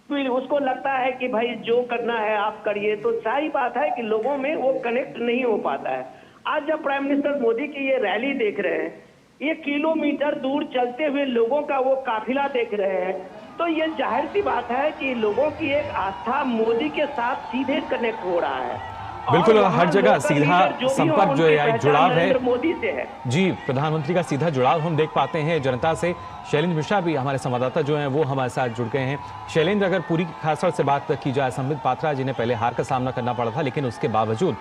फिर उसको लगता है कि भाई जो करना है आप करिए, तो सही बात है कि लोगों में वो कनेक्ट नहीं हो पाता है। आज जब प्राइम मिनिस्टर मोदी की ये रैली देख रहे हैं, ये किलोमीटर दूर चलते हुए लोगों का वो काफिला देख रहे हैं, तो ये जाहिर सी बात है कि लोगों की एक आस्था मोदी के साथ सीधे कनेक्ट हो रहा है। बिल्कुल, हर जगह सीधा संपर्क जो है, जुड़ाव है मोदी से है। जी, प्रधानमंत्री का सीधा जुड़ाव हम देख पाते हैं जनता से। शैलेंद्र मिश्रा भी हमारे संवाददाता जो हैं वो हमारे साथ जुड़ गए हैं। शैलेंद्र, अगर पूरी खासतौर से बात की जाए, संबित पात्रा जिन्हें पहले हार का सामना करना पड़ा था, लेकिन उसके बावजूद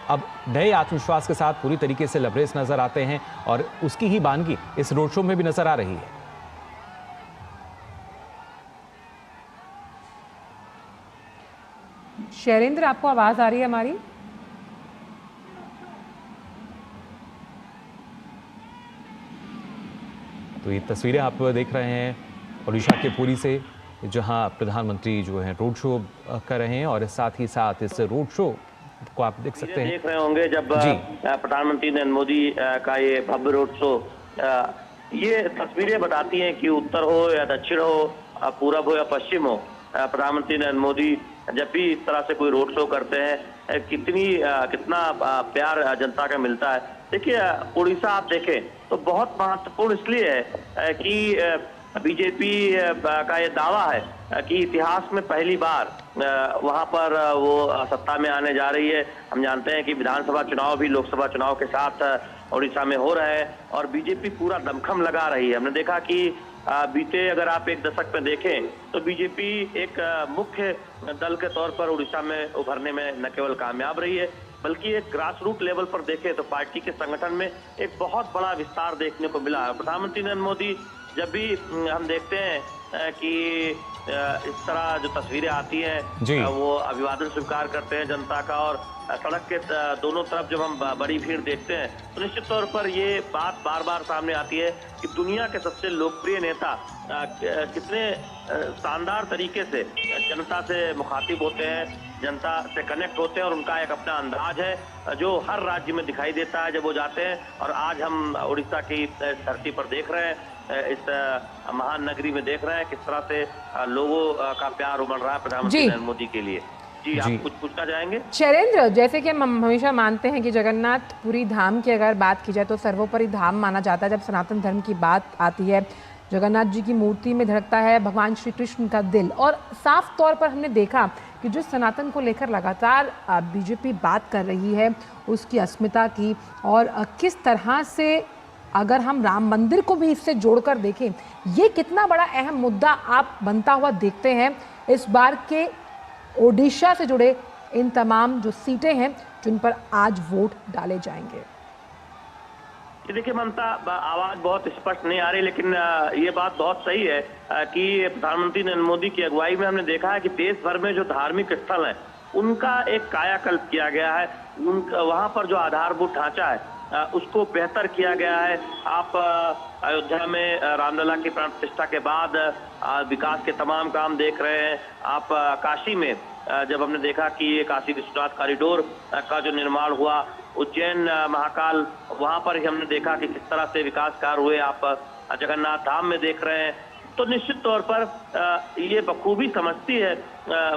अब नए आत्मविश्वास के साथ पूरी तरीके से लबरेज नजर आते हैं और उसकी ही बानगी इस रोड शो में भी नजर आ रही है। शैलेंद्र, आपको आवाज आ रही है हमारी? तो ये तस्वीरें आप देख रहे हैं उड़ीसा के पुरी से, जहां प्रधानमंत्री जो है रोड शो कर रहे हैं और साथ ही साथ इस रोड शो को आप देख सकते हैं, देख रहे होंगे जब प्रधानमंत्री नरेंद्र मोदी का ये भव्य रोड शो, ये तस्वीरें बताती हैं कि उत्तर हो या दक्षिण हो, पूरब हो या पश्चिम हो, प्रधानमंत्री नरेंद्र मोदी जब भी इस तरह से कोई रोड शो करते हैं कितना प्यार जनता का मिलता है। देखिए, उड़ीसा आप देखें तो बहुत महत्वपूर्ण इसलिए है कि बीजेपी का ये दावा है कि इतिहास में पहली बार वहां पर वो सत्ता में आने जा रही है। हम जानते हैं कि विधानसभा चुनाव भी लोकसभा चुनाव के साथ उड़ीसा में हो रहा है और बीजेपी पूरा दमखम लगा रही है। हमने देखा कि बीते अगर आप एक दशक में देखें तो बीजेपी एक मुख्य दल के तौर पर उड़ीसा में उभरने में न केवल कामयाब रही है, बल्कि एक ग्रास रूट लेवल पर देखें तो पार्टी के संगठन में एक बहुत बड़ा विस्तार देखने को मिला है। प्रधानमंत्री नरेंद्र मोदी जब भी हम देखते हैं कि इस तरह जो तस्वीरें आती हैं वो अभिवादन स्वीकार करते हैं जनता का, और सड़क के दोनों तरफ जब हम बड़ी भीड़ देखते हैं तो निश्चित तौर पर ये बात बार बार सामने आती है कि दुनिया के सबसे लोकप्रिय नेता कितने शानदार तरीके से जनता से मुखातिब होते हैं, जनता से कनेक्ट होते हैं और उनका एक अपना अंदाज है जो हर राज्य में दिखाई देता है जब वो जाते हैं। और आज हम उड़ीसा की धरती पर देख रहे हैं, इस महान नगरी में देख रहे हैं किस तरह से लोगों का प्यार उमड़ रहा है प्रधानमंत्री नरेंद्र मोदी के लिए। जी, आप कुछ पूछना चाहेंगे? शैलेंद्र, जैसे कि हम हमेशा मानते हैं कि जगन्नाथपुरी धाम की अगर बात की जाए तो सर्वोपरि धाम माना जाता है। जब सनातन धर्म की बात आती है, जगन्नाथ जी की मूर्ति में धड़कता है भगवान श्री कृष्ण का दिल। और साफ तौर पर हमने देखा कि जो सनातन को लेकर लगातार बीजेपी बात कर रही है उसकी अस्मिता की, और किस तरह से अगर हम राम मंदिर को भी इससे जोड़कर देखें, ये कितना बड़ा अहम मुद्दा आप बनता हुआ देखते हैं इस बार के ओडिशा से जुड़े इन तमाम जो सीटें हैं जिन पर आज वोट डाले जाएंगे? ये देखिए ममता, आवाज बहुत स्पष्ट नहीं आ रही, लेकिन ये बात बहुत सही है कि प्रधानमंत्री नरेंद्र मोदी की अगुवाई में हमने देखा है कि देश भर में जो धार्मिक स्थल हैं उनका एक कायाकल्प किया गया है। उनका वहां पर जो आधारभूत ढांचा है उसको बेहतर किया गया है। आप अयोध्या में रामलला की प्राण प्रतिष्ठा के बाद विकास के तमाम काम देख रहे हैं। आप काशी में जब हमने देखा कि ये काशी विश्वनाथ कॉरिडोर का जो निर्माण हुआ, उज्जैन महाकाल, वहां पर ही हमने देखा कि किस तरह से विकास कार्य हुए। आप जगन्नाथ धाम में देख रहे हैं। तो निश्चित तौर पर ये बखूबी समझती है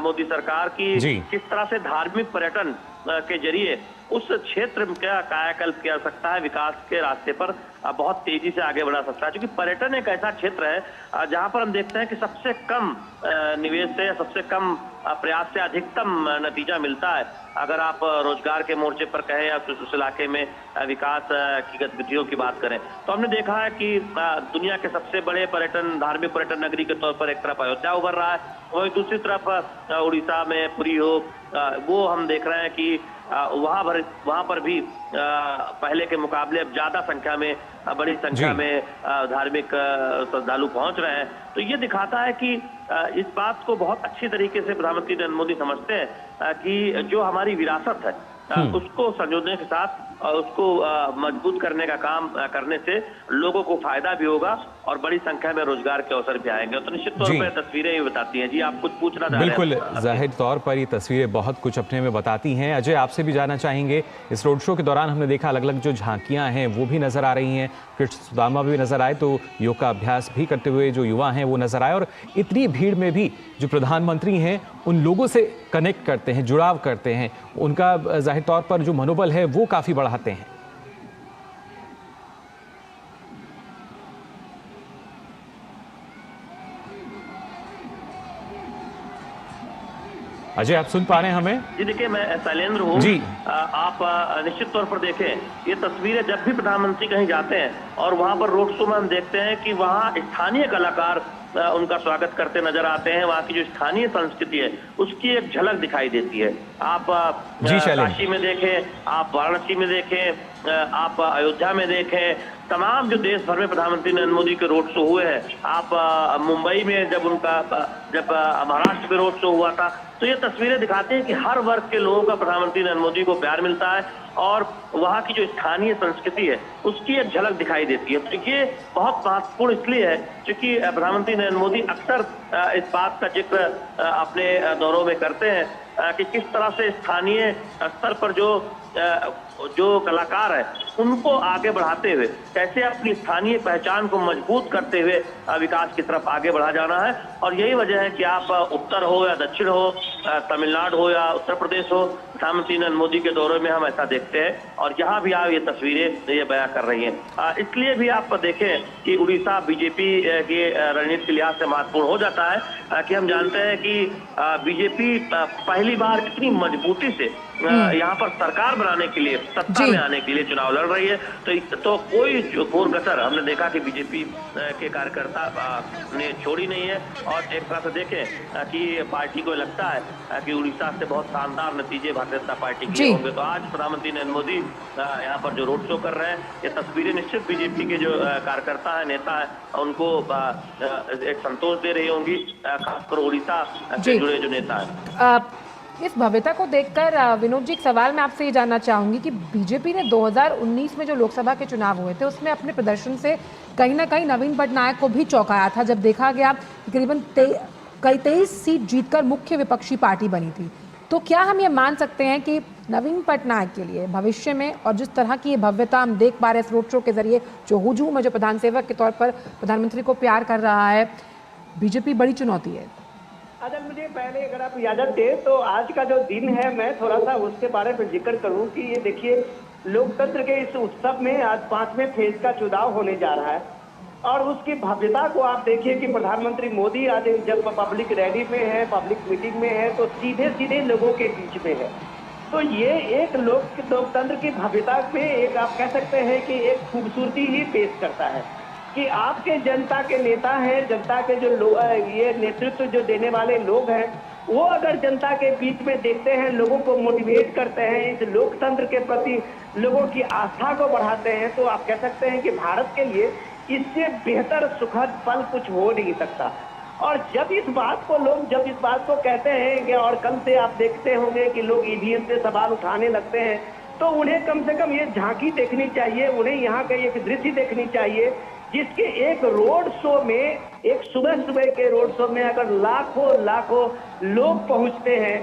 मोदी सरकार की किस तरह से धार्मिक पर्यटन के जरिए उस क्षेत्र का कायाकल्प किया जा सकता है, विकास के रास्ते पर बहुत तेजी से आगे बढ़ा सकता है। क्योंकि पर्यटन एक ऐसा क्षेत्र है जहां पर हम देखते हैं कि सबसे कम निवेश से, सबसे कम प्रयास से अधिकतम नतीजा मिलता है। अगर आप रोजगार के मोर्चे पर कहें या उस इलाके में विकास की गतिविधियों की बात करें, तो हमने देखा है कि दुनिया के सबसे बड़े पर्यटन, धार्मिक पर्यटन नगरी के तौर पर एक तरफ अयोध्या उभर रहा है, वहीं दूसरी तरफ उड़ीसा में पुरी हो, वो हम देख रहे हैं कि वहां पर भी पहले के मुकाबले अब ज्यादा संख्या में, बड़ी संख्या में धार्मिक श्रद्धालु पहुंच रहे हैं। तो ये दिखाता है कि इस बात को बहुत अच्छी तरीके से प्रधानमंत्री नरेंद्र मोदी समझते हैं कि जो हमारी विरासत है उसको संजोने के साथ उसको मजबूत करने का काम करने से लोगों को फायदा भी होगा और बड़ी संख्या में रोजगार के अवसर भी आएंगे। तो निश्चित तौर पर तस्वीरें ये बताती हैं। जी, आप कुछ पूछना चाह रहे हैं? बिल्कुल, जाहिर तौर पर ये तस्वीरें बहुत कुछ अपने में बताती हैं। अजय, आपसे भी जानना चाहेंगे, इस रोड शो के दौरान हमने देखा अलग अलग जो झांकियां हैं वो भी नजर आ रही हैं, कृष्ण सुदामा भी नजर आए, तो योग का अभ्यास भी करते हुए जो युवा हैं वो नजर आए, और इतनी भीड़ में भी जो प्रधानमंत्री हैं उन लोगों से कनेक्ट करते हैं, जुड़ाव करते हैं, उनका जाहिर तौर पर जो मनोबल है वो काफी बढ़ाते हैं। अजय, आप सुन पा रहे हैं हमें? जी देखिए, मैं शैलेंद्र हूँ जी। आप निश्चित तौर पर देखें, ये तस्वीरें जब भी प्रधानमंत्री कहीं जाते हैं और वहां पर रोड शो में हम देखते हैं कि वहां स्थानीय कलाकार उनका स्वागत करते नजर आते हैं। वहाँ की जो स्थानीय संस्कृति है उसकी एक झलक दिखाई देती है। आप काशी में देखें, आप वाराणसी में देखें, आप अयोध्या में देखें, तमाम जो देश भर में प्रधानमंत्री नरेंद्र मोदी के रोड शो हुए हैं। आप मुंबई में जब महाराष्ट्र में रोड शो हुआ था, तो ये तस्वीरें दिखाती हैं कि हर वर्ग के लोगों का प्रधानमंत्री नरेंद्र मोदी को प्यार मिलता है और वहाँ की जो स्थानीय संस्कृति है उसकी एक झलक दिखाई देती है। तो ये बहुत महत्वपूर्ण इसलिए है क्योंकि प्रधानमंत्री नरेंद्र मोदी अक्सर इस बात का जिक्र अपने दौरों में करते हैं कि किस तरह से स्थानीय स्तर पर जो कलाकार है उनको आगे बढ़ाते हुए कैसे अपनी स्थानीय पहचान को मजबूत करते हुए विकास की तरफ आगे बढ़ा जाना है। और यही वजह है कि आप उत्तर हो या दक्षिण हो, तमिलनाडु हो या उत्तर प्रदेश हो, प्रधानमंत्री नरेंद्र मोदी के दौरे में हम ऐसा देखते हैं और यहाँ भी आप ये तस्वीरें ये बयां कर रही हैं। इसलिए भी आप देखें कि उड़ीसा बीजेपी के रणनीति के लिहाज से महत्वपूर्ण हो जाता है कि हम जानते हैं कि बीजेपी पहली बार इतनी मजबूती से यहाँ पर सरकार बनाने के लिए, सत्ता में आने के लिए चुनाव लड़ रही है। तो कोई घोर कसर हमने देखा कि बीजेपी के कार्यकर्ता ने छोड़ी नहीं है। और एक तरह से देखें कि पार्टी को लगता है कि उड़ीसा से बहुत शानदार नतीजे भारतीय जनता पार्टी के होंगे। तो आज प्रधानमंत्री नरेंद्र मोदी यहाँ पर जो रोड शो कर रहे हैं, ये तस्वीरें निश्चित बीजेपी के जो कार्यकर्ता है, नेता है, उनको एक संतोष दे रही होंगी, खासकर उड़ीसा से जुड़े जो नेता है। इस भव्यता को देखकर विनोद जी, एक सवाल मैं आपसे ये जानना चाहूंगी कि बीजेपी ने 2019 में जो लोकसभा के चुनाव हुए थे उसमें अपने प्रदर्शन से कहीं ना कहीं नवीन पटनायक को भी चौंकाया था, जब देखा गया तकरीबन 23 सीट जीतकर मुख्य विपक्षी पार्टी बनी थी। तो क्या हम ये मान सकते हैं कि नवीन पटनायक के लिए भविष्य में, और जिस तरह की ये भव्यता हम देख पा रहे हैं इस रोड शो के जरिए, जो हुजूम है, जो प्रधान सेवक के तौर पर प्रधानमंत्री को प्यार कर रहा है, बीजेपी बड़ी चुनौती है? अगर मुझे पहले अगर आप इजाजत दे तो आज का जो दिन है मैं थोड़ा सा उसके बारे में जिक्र करूं कि ये देखिए, लोकतंत्र के इस उत्सव में आज 5वें फेज का चुनाव होने जा रहा है और उसकी भव्यता को आप देखिए कि प्रधानमंत्री मोदी आज जब पब्लिक रैली में है, पब्लिक मीटिंग में है, तो सीधे लोगों के बीच में है। तो ये एक लोकतंत्र की भव्यता में एक आप कह सकते हैं कि एक खूबसूरती ही पेश करता है कि आपके जनता के नेता हैं, जनता के जो ये नेतृत्व जो देने वाले लोग हैं, वो अगर जनता के बीच में देखते हैं, लोगों को मोटिवेट करते हैं, इस लोकतंत्र के प्रति लोगों की आस्था को बढ़ाते हैं, तो आप कह सकते हैं कि भारत के लिए इससे बेहतर सुखद पल कुछ हो नहीं सकता। और जब इस बात को कहते हैं कि, और कल से आप देखते होंगे कि लोग ईवीएम से सवाल उठाने लगते हैं, तो उन्हें कम से कम ये झांकी देखनी चाहिए, उन्हें यहाँ का एक दृश्य देखनी चाहिए जिसके एक रोड शो में, एक सुबह सुबह के रोड शो में अगर लाखों लोग पहुंचते हैं,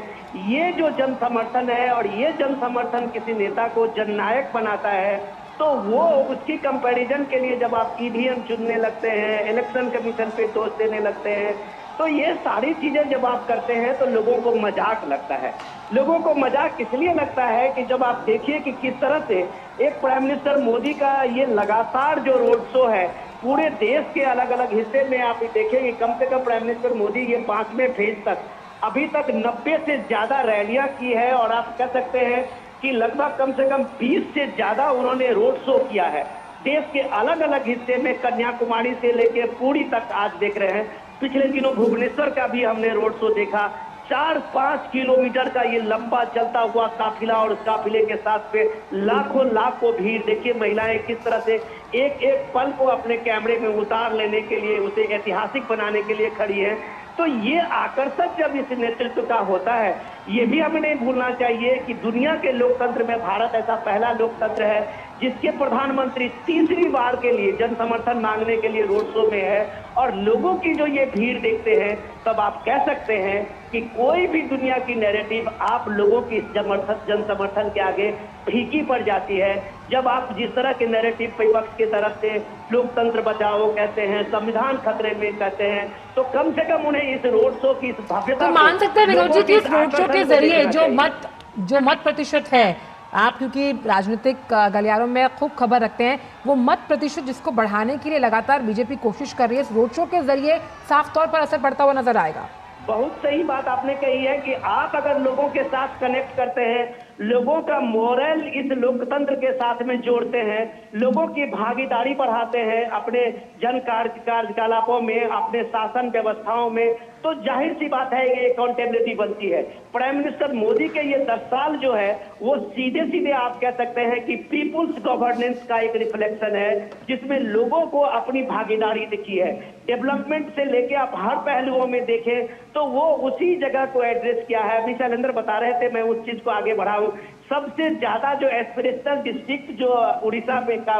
ये जो जन समर्थन है और ये जन समर्थन किसी नेता को जननायक बनाता है, तो वो उसकी कंपैरिजन के लिए जब आप ईवीएम चुनने लगते हैं, इलेक्शन कमीशन पे दोष देने लगते हैं, तो ये सारी चीजें जब आप करते हैं तो लोगों को मजाक लगता है। लोगों को मजाक इसलिए लगता है कि जब आप देखिए कि किस तरह से एक प्राइम मिनिस्टर मोदी का ये लगातार जो रोड शो है पूरे देश के अलग अलग हिस्से में, आप देखेंगे कम से कम प्राइम मिनिस्टर मोदी ये 5वें फेज तक अभी तक 90 से ज्यादा रैलियां की है, और आप कह सकते हैं कि लगभग कम से कम 20 से ज्यादा उन्होंने रोड शो किया है देश के अलग अलग हिस्से में, कन्याकुमारी से लेके पुरी तक। आज देख रहे हैं पिछले दिनों भुवनेश्वर का भी हमने रोड शो देखा, 4-5 किलोमीटर का ये लंबा चलता हुआ काफिला, और उस काफिले के साथ पे लाखों भीड़। देखिए महिलाएं किस तरह से एक एक पल को अपने कैमरे में उतार लेने के लिए, उसे ऐतिहासिक बनाने के लिए खड़ी है। तो ये आकर्षण जब इस नेतृत्व का होता है, ये भी हमें नहीं भूलना चाहिए कि दुनिया के लोकतंत्र में भारत ऐसा पहला लोकतंत्र है जिसके प्रधानमंत्री तीसरी बार के लिए जन समर्थन मांगने के लिए रोड शो में है, और लोगों की जो ये भीड़ देखते हैं, तब आप कह सकते हैं कि कोई भी दुनिया की नैरेटिव आप लोगों की जन समर्थन के आगे फीकी पड़ जाती है। जब आप जिस तरह के नैरेटिव विपक्ष की तरफ से लोकतंत्र बचाओ कहते हैं, संविधान खतरे में कहते हैं, तो कम से कम उन्हें इस रोड शो की इस भव्यता तो मान सकते हैं विनोद जी कि इस रोड शो के जरिए जो मत प्रतिशत है, आप क्योंकि राजनीतिक गलियारों में खूब खबर रखते हैं, वो मत प्रतिशत जिसको बढ़ाने के लिए लगातार बीजेपी कोशिश कर रही है, इस रोड शो के जरिए साफ तौर पर असर पड़ता हुआ नजर आएगा। बहुत सही बात आपने कही है कि आप अगर लोगों के साथ कनेक्ट करते हैं, लोगों का मोरल इस लोकतंत्र के साथ में जोड़ते हैं, लोगों की भागीदारी बढ़ाते हैं अपने जन कार्यकलापों में, अपने शासन व्यवस्थाओं में, तो जाहिर सी बात है ये अकाउंटेबिलिटी बनती है। प्राइम मिनिस्टर मोदी के ये 10 साल जो है वो सीधे आप कह सकते हैं कि पीपुल्स गवर्नेंस का एक रिफ्लेक्शन है, जिसमें लोगों को अपनी भागीदारी दिखी है। डेवलपमेंट से लेके आप हर पहलुओं में देखें तो वो उसी जगह को एड्रेस किया है। अभी शैलेंद्र बता रहे थे, मैं उस चीज को आगे बढ़ाऊं, सबसे ज्यादा जो एस्पिरेशनल डिस्ट्रिक्ट जो उड़ीसा में का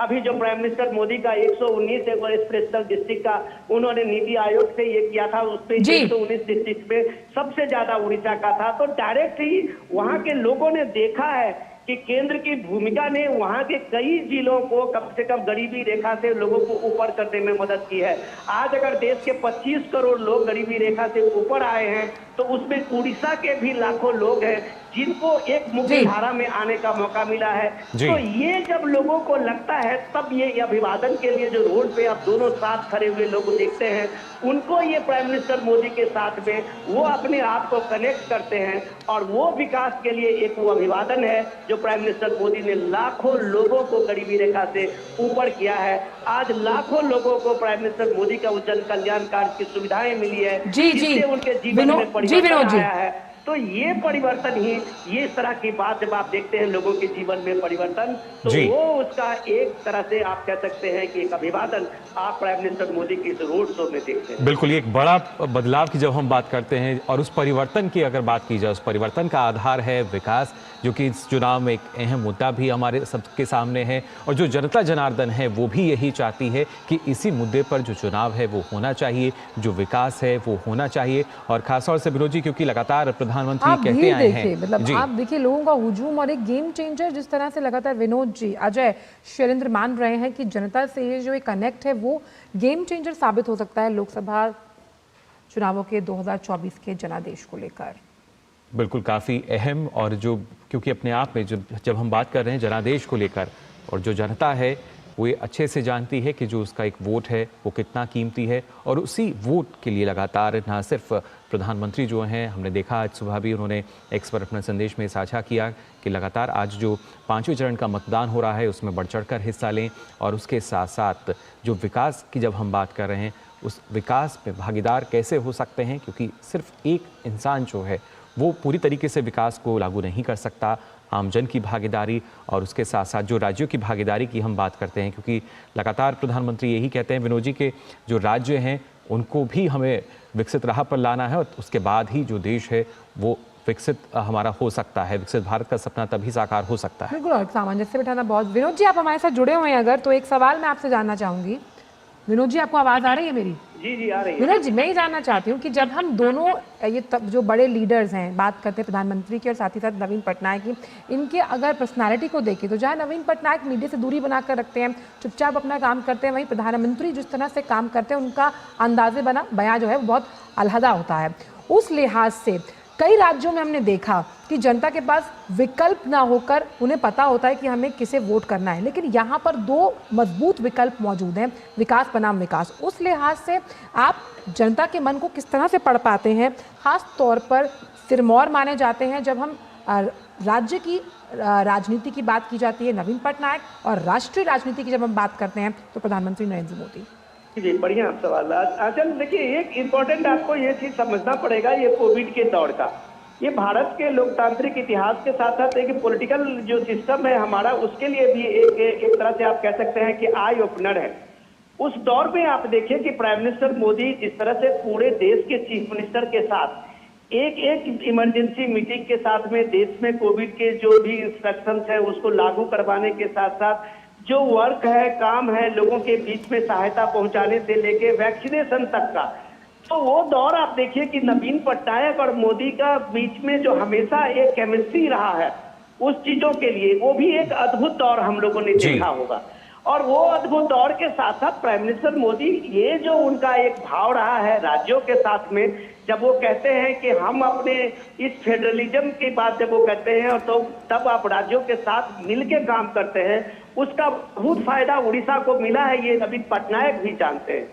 अभी जो प्राइम मिनिस्टर मोदी का 119 एस्पिरेशनल डिस्ट्रिक्ट का उन्होंने नीति आयोग से ये किया था, उसपे 119 डिस्ट्रिक्ट में सबसे ज्यादा उड़ीसा का था। तो डायरेक्ट ही वहां के लोगों ने देखा है कि केंद्र की भूमिका ने वहां के कई जिलों को कम से कम गरीबी रेखा से लोगों को ऊपर करने में मदद की है। आज अगर देश के 25 करोड़ लोग गरीबी रेखा से ऊपर आए हैं, तो उसमें उड़ीसा के भी लाखों लोग हैं जिनको एक मुख्य धारा में आने का मौका मिला है। तो ये जब लोगों को लगता है, तब ये अभिवादन के लिए जो रोड पे आप दोनों साथ खड़े हुए लोग देखते हैं, उनको ये प्राइम मिनिस्टर मोदी के साथ में वो अपने आप को कनेक्ट करते हैं, और वो विकास के लिए एक वो अभिवादन है जो प्राइम मिनिस्टर मोदी ने लाखों लोगों को गरीबी रेखा से ऊपर किया है। आज लाखों लोगों को प्राइम मिनिस्टर मोदी का जन कल्याण कार्ड की सुविधाएं मिली है, जिससे उनके जीवन में परिवर्तन आया है। तो ये परिवर्तन ही, ये इस तरह की बात जब आप देखते हैं लोगों के जीवन में परिवर्तन, तो वो उसका एक तरह से आप कह सकते हैं कि एक अभिवादन आप प्राइम मिनिस्टर मोदी के इस रोड शो में देखते हैं। बिल्कुल, एक बड़ा बदलाव की जब हम बात करते हैं और उस परिवर्तन की अगर बात की जाए, उस परिवर्तन का आधार है विकास, जो कि इस चुनाव में एक अहम मुद्दा भी हमारे सबके सामने है, और जो जनता जनार्दन है वो भी यही चाहती है कि इसी मुद्दे पर जो चुनाव है वो होना चाहिए, जो विकास है वो होना चाहिए। और खासतौर से विनोद जी, क्योंकि लगातार प्रधानमंत्री कहते आए हैं, मतलब आप देखिए लोगों का हुजूम और एक गेम चेंजर जिस तरह से लगातार विनोद जी, अजय, शैलेंद्र मान रहे हैं कि जनता से ये जो एक कनेक्ट है वो गेम चेंजर साबित हो सकता है लोकसभा चुनावों के 2024 के जनादेश को लेकर। बिल्कुल, काफ़ी अहम, और जो क्योंकि अपने आप में जब हम बात कर रहे हैं जनादेश को लेकर, और जो जनता है वो ये अच्छे से जानती है कि जो उसका एक वोट है वो कितना कीमती है, और उसी वोट के लिए लगातार ना सिर्फ प्रधानमंत्री जो हैं, हमने देखा आज सुबह भी उन्होंने एक्स पर अपने संदेश में साझा किया कि लगातार आज जो 5वें चरण का मतदान हो रहा है उसमें बढ़ चढ़कर हिस्सा लें, और उसके साथ साथ जो विकास की जब हम बात कर रहे हैं उस विकास में भागीदार कैसे हो सकते हैं, क्योंकि सिर्फ एक इंसान जो है वो पूरी तरीके से विकास को लागू नहीं कर सकता। आमजन की भागीदारी और उसके साथ साथ जो राज्यों की भागीदारी की हम बात करते हैं, क्योंकि लगातार प्रधानमंत्री यही कहते हैं विनोद जी के जो राज्य हैं उनको भी हमें विकसित राह पर लाना है और उसके बाद ही जो देश है वो विकसित हमारा हो सकता है। विकसित भारत का सपना तभी साकार हो सकता है। बिल्कुल, और सामंजस्य बिठाना बहुत। विनोद जी, आप हमारे साथ जुड़े हुए हैं अगर, तो एक सवाल मैं आपसे जानना चाहूंगी। विनोद जी, आपको आवाज आ रही है मेरी? जी जी आ रही है। विनोद जी, मैं ये जानना चाहती हूँ कि जब हम दोनों ये जो बड़े लीडर्स हैं, बात करते हैं प्रधानमंत्री की और साथ ही साथ नवीन पटनायक की, इनके अगर पर्सनालिटी को देखें तो जहाँ नवीन पटनायक मीडिया से दूरी बनाकर रखते हैं, चुपचाप अपना काम करते हैं, वहीं प्रधानमंत्री जिस तरह से काम करते हैं उनका अंदाजे बयां जो है वो बहुत अलहदा होता है। उस लिहाज से कई राज्यों में हमने देखा कि जनता के पास विकल्प ना होकर उन्हें पता होता है कि हमें किसे वोट करना है, लेकिन यहाँ पर दो मजबूत विकल्प मौजूद हैं, विकास बनाम विकास। उस लिहाज से आप जनता के मन को किस तरह से पढ़ पाते हैं? खास तौर पर सिरमौर माने जाते हैं जब हम राज्य की राजनीति की बात की जाती है नवीन पटनायक, और राष्ट्रीय राजनीति की जब हम बात करते हैं तो प्रधानमंत्री नरेंद्र मोदी। जी, बढ़िया सवाल। आचल देखिए, एक इम्पोर्टेंट आपको ये चीज समझना पड़ेगा, ये कोविड के दौर का, ये भारत के लोकतांत्रिक इतिहास के साथ साथ एक पॉलिटिकल जो सिस्टम है हमारा, उसके लिए भी एक तरह से आप कह सकते हैं कि आई ओपनर है। उस दौर में आप देखिए कि प्राइम मिनिस्टर मोदी जिस तरह से पूरे देश के चीफ मिनिस्टर के साथ एक इमरजेंसी मीटिंग के साथ में देश में कोविड के जो भी इंस्ट्रक्शंस है उसको लागू करवाने के साथ साथ जो वर्क है, काम है, लोगों के बीच में सहायता पहुंचाने से लेके वैक्सीनेशन तक का, तो वो दौर आप देखिए कि नवीन पटनायक और मोदी का बीच में जो हमेशा एक केमिस्ट्री रहा है उस चीजों के लिए, वो भी एक अद्भुत दौर हम लोगों ने देखा होगा। और वो अद्भुत दौर के साथ साथ प्राइम मिनिस्टर मोदी, ये जो उनका एक भाव रहा है राज्यों के साथ में, जब वो कहते हैं कि हम अपने इस फेडरलिज्म की बात जब वो कहते हैं और तो तब आप राज्यों के साथ मिलकर काम करते हैं, उसका बहुत फायदा उड़ीसा को मिला है, ये नवीन पटनायक भी जानते हैं।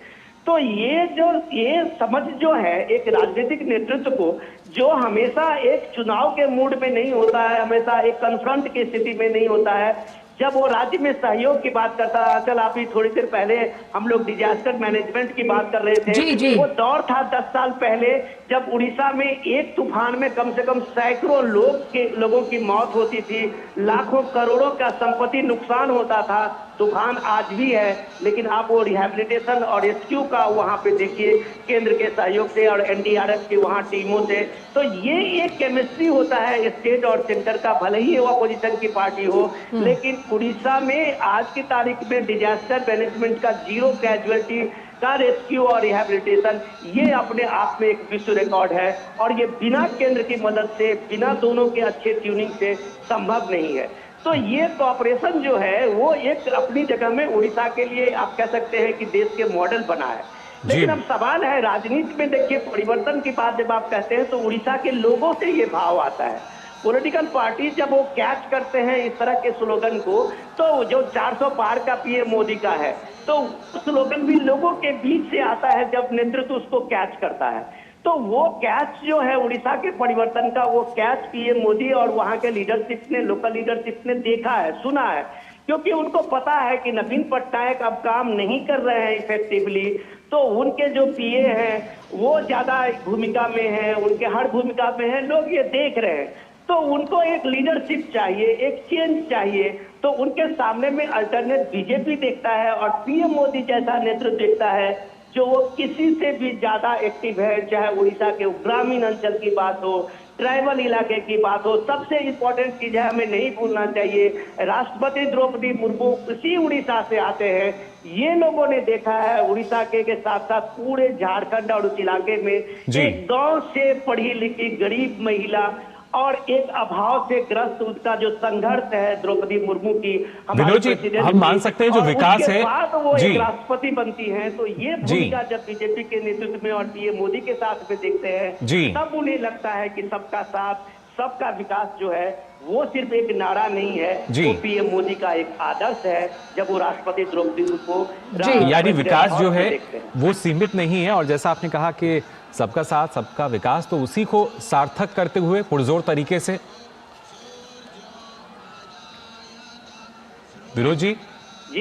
तो ये समझ जो है एक राजनीतिक नेतृत्व को, जो हमेशा एक चुनाव के मूड में नहीं होता है, हमेशा एक कन्फ्रंट की स्थिति में नहीं होता है, जब वो राज्य में सहयोग की बात करता है। चल, आप ही थोड़ी देर पहले हम लोग डिजास्टर मैनेजमेंट की बात कर रहे थे। जी। वो दौर था 10 साल पहले जब उड़ीसा में एक तूफान में कम से कम सैकड़ों लोगों की मौत होती थी, लाखों करोड़ों का संपत्ति नुकसान होता था। तूफान आज भी है, लेकिन आप वो रिहैबिलिटेशन और रेस्क्यू का वहां पे देखिए केंद्र के सहयोग से और एनडीआरएफ की वहां टीमों से। तो ये एक केमिस्ट्री होता है स्टेट और सेंटर का, भले ही वो अपोजिशन की पार्टी हो, लेकिन उड़ीसा में आज की तारीख में डिजास्टर मैनेजमेंट का 0 कैजुअलिटी का रेस्क्यू और रिहैबिलिटेशन, ये अपने आप में एक विश्व रिकॉर्ड है, और ये बिना केंद्र की मदद से, बिना दोनों के अच्छे ट्यूनिंग से संभव नहीं है। तो ये कॉपरेशन जो है वो एक अपनी जगह में उड़ीसा के लिए आप कह सकते हैं कि देश के मॉडल बना है। लेकिन अब सवाल है राजनीति में, देखिए परिवर्तन की बात जब आप कहते हैं तो उड़ीसा के लोगों से ये भाव आता है। पॉलिटिकल पार्टी जब वो कैच करते हैं इस तरह के स्लोगन को, तो जो 400 पार का पीएम मोदी का है, तो स्लोगन भी लोगों के बीच से आता है जब नेतृत्व उसको कैच करता है। तो वो कैच जो है उड़ीसा के परिवर्तन का, वो कैच पीएम मोदी और वहां के लीडरशिप ने, लोकल लीडरशिप ने देखा है, सुना है, क्योंकि उनको पता है कि नवीन पटनायक अब काम नहीं कर रहे हैं इफेक्टिवली, तो उनके जो पीए हैं वो ज्यादा भूमिका में हैं, उनके हर भूमिका में हैं, लोग ये देख रहे हैं। तो उनको एक लीडरशिप चाहिए, एक चेंज चाहिए, तो उनके सामने में अल्टरनेट बीजेपी देखता है और पीएम मोदी जैसा नेतृत्व देखता है जो वो किसी से भी ज्यादा एक्टिव है, चाहे उड़ीसा के ग्रामीण अंचल की बात हो, ट्राइबल इलाके की बात हो। सबसे इंपॉर्टेंट चीज है, हमें नहीं भूलना चाहिए, राष्ट्रपति द्रौपदी मुर्मू इसी उड़ीसा से आते हैं। ये लोगों ने देखा है उड़ीसा के साथ साथ पूरे झारखंड और उस इलाके में एक गांव से पढ़ी लिखी गरीब महिला और एक अभाव से ग्रस्त उसका जो संघर्ष है द्रौपदी मुर्मू की, विनोद जी, हम मान सकते हैं जो विकास है वो एक राष्ट्रपति बनती है। तो ये भूमिका जब बीजेपी के नेतृत्व में और पीएम मोदी के साथ में देखते हैं, तब उन्हें लगता है कि सबका साथ, सबका विकास जो है वो सिर्फ एक नारा नहीं है, वो पीएम मोदी का एक आदर्श है। जब वो राष्ट्रपति द्रौपदी मुर्मू को, यानी विकास जो है वो सीमित नहीं है, और जैसा आपने कहा कि सबका साथ, सबका विकास, तो उसी को सार्थक करते हुए पुरजोर तरीके से। विनोद जी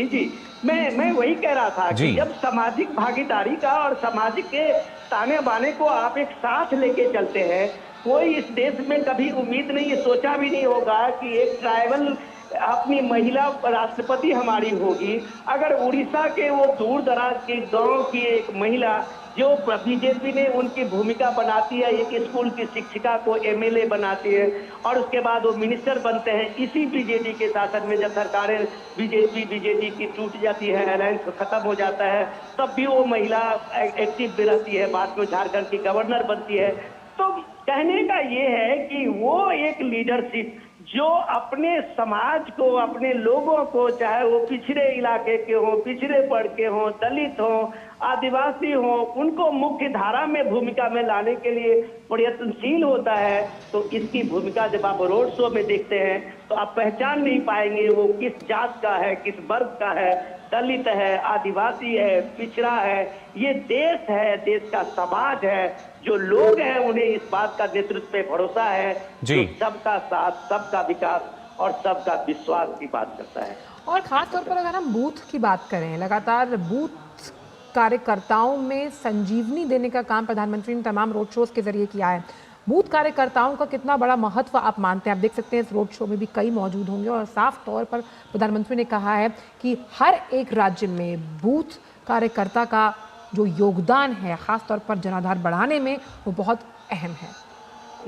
जी मैं वही कह रहा था कि जब सामाजिक भागीदारी का और सामाजिक के ताने बाने को आप एक साथ लेके चलते हैं, कोई इस देश में कभी उम्मीद नहीं, सोचा भी नहीं होगा कि एक ट्राइबल अपनी महिला राष्ट्रपति हमारी होगी। अगर उड़ीसा के वो दूर दराज के गांव की एक महिला जो बीजेपी ने उनकी भूमिका बनाती है, एक स्कूल की शिक्षिका को एमएलए बनाती है और उसके बाद वो मिनिस्टर बनते हैं इसी बीजेपी के शासन में। जब सरकारें बीजेपी की टूट जाती है, अलायंस खत्म हो जाता है, तब भी वो महिला एक्टिव भी रहती है, बाद में झारखंड की गवर्नर बनती है। तो कहने का ये है कि वो एक लीडरशिप जो अपने समाज को, अपने लोगों को, चाहे वो पिछड़े इलाके के हों, पिछड़े वर्ग के हों, दलित हों, आदिवासी हों, उनको मुख्य धारा में भूमिका में लाने के लिए प्रयत्नशील होता है। तो इसकी भूमिका जब आप रोड शो में देखते हैं तो आप पहचान नहीं पाएंगे वो किस जात का है, किस वर्ग का है, दलित है, आदिवासी है, पिछड़ा है। ये देश है, देश का समाज है। जो लोग हैं उन्हें इस बात का नेतृत्व पे भरोसा है जो सबका साथ, सबका विकास और सबका विश्वास की बात करता है। और खास तौर पर अगर हम बूथ की बात करें, लगातार बूथ कार्यकर्ताओं में संजीवनी देने का काम प्रधानमंत्री ने तमाम रोड शोज के जरिए किया है। बूथ कार्यकर्ताओं का कितना बड़ा महत्व आप मानते हैं? आप देख सकते हैं इस रोड शो में भी कई मौजूद होंगे और साफ तौर पर प्रधानमंत्री ने कहा है कि हर एक राज्य में बूथ कार्यकर्ता का जो योगदान है खास तौर पर जनाधार बढ़ाने में वो बहुत अहम है।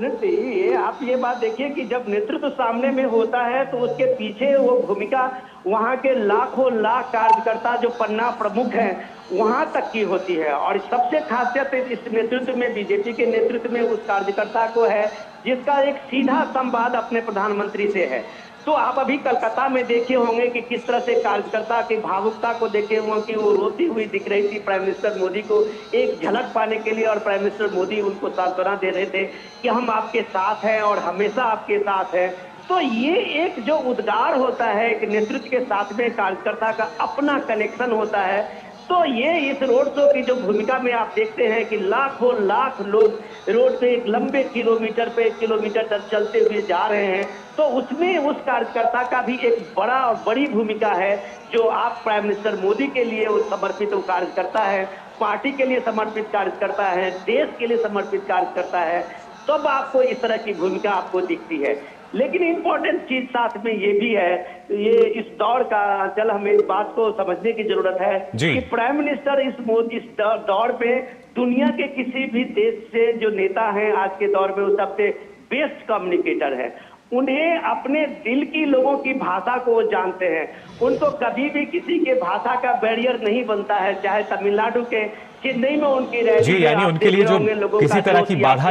नहीं, आप ये बात देखिए कि जब नेतृत्व सामने में होता है तो उसके पीछे वो भूमिका वहाँ के लाखों लाख कार्यकर्ता जो पन्ना प्रमुख हैं वहां तक की होती है। और सबसे खासियत इस नेतृत्व में, बीजेपी के नेतृत्व में उस कार्यकर्ता को है जिसका एक सीधा संवाद अपने प्रधानमंत्री से है। तो आप अभी कलकत्ता में देखे होंगे कि किस तरह से कार्यकर्ता की भावुकता को देखे होंगे कि वो रोती हुई दिख रही थी प्राइम मिनिस्टर मोदी को एक झलक पाने के लिए, और प्राइम मिनिस्टर मोदी उनको सांत्वना दे रहे थे कि हम आपके साथ हैं और हमेशा आपके साथ हैं। तो ये एक जो उद्गार होता है, एक नेतृत्व के साथ में कार्यकर्ता का अपना कनेक्शन होता है। तो ये इस रोड शो की जो भूमिका में आप देखते हैं कि लाखों लाख लोग रोड पे एक लंबे किलोमीटर पे किलोमीटर तक चलते हुए जा रहे हैं। तो उसमें उस कार्यकर्ता का भी एक बड़ा और बड़ी भूमिका है जो आप प्राइम मिनिस्टर मोदी के लिए वो समर्पित कार्यकर्ता है, पार्टी के लिए समर्पित कार्यकर्ता है, देश के लिए समर्पित कार्यकर्ता है। तब आपको इस तरह की भूमिका आपको दिखती है। लेकिन इम्पोर्टेंट चीज साथ में ये भी है, ये इस दौर का चल हमें इस बात को समझने की जरूरत है कि प्राइम मिनिस्टर इस दौर पे दुनिया के किसी भी देश से जो नेता हैं आज के दौर में वो सबसे बेस्ट कम्युनिकेटर है। उन्हें अपने दिल की लोगों की भाषा को वो जानते हैं। उनको कभी भी किसी के भाषा का बैरियर नहीं बनता है। चाहे तमिलनाडु के चेन्नई में उनकी रैली, यानी उनके लिए जो किसी तरह की बाधा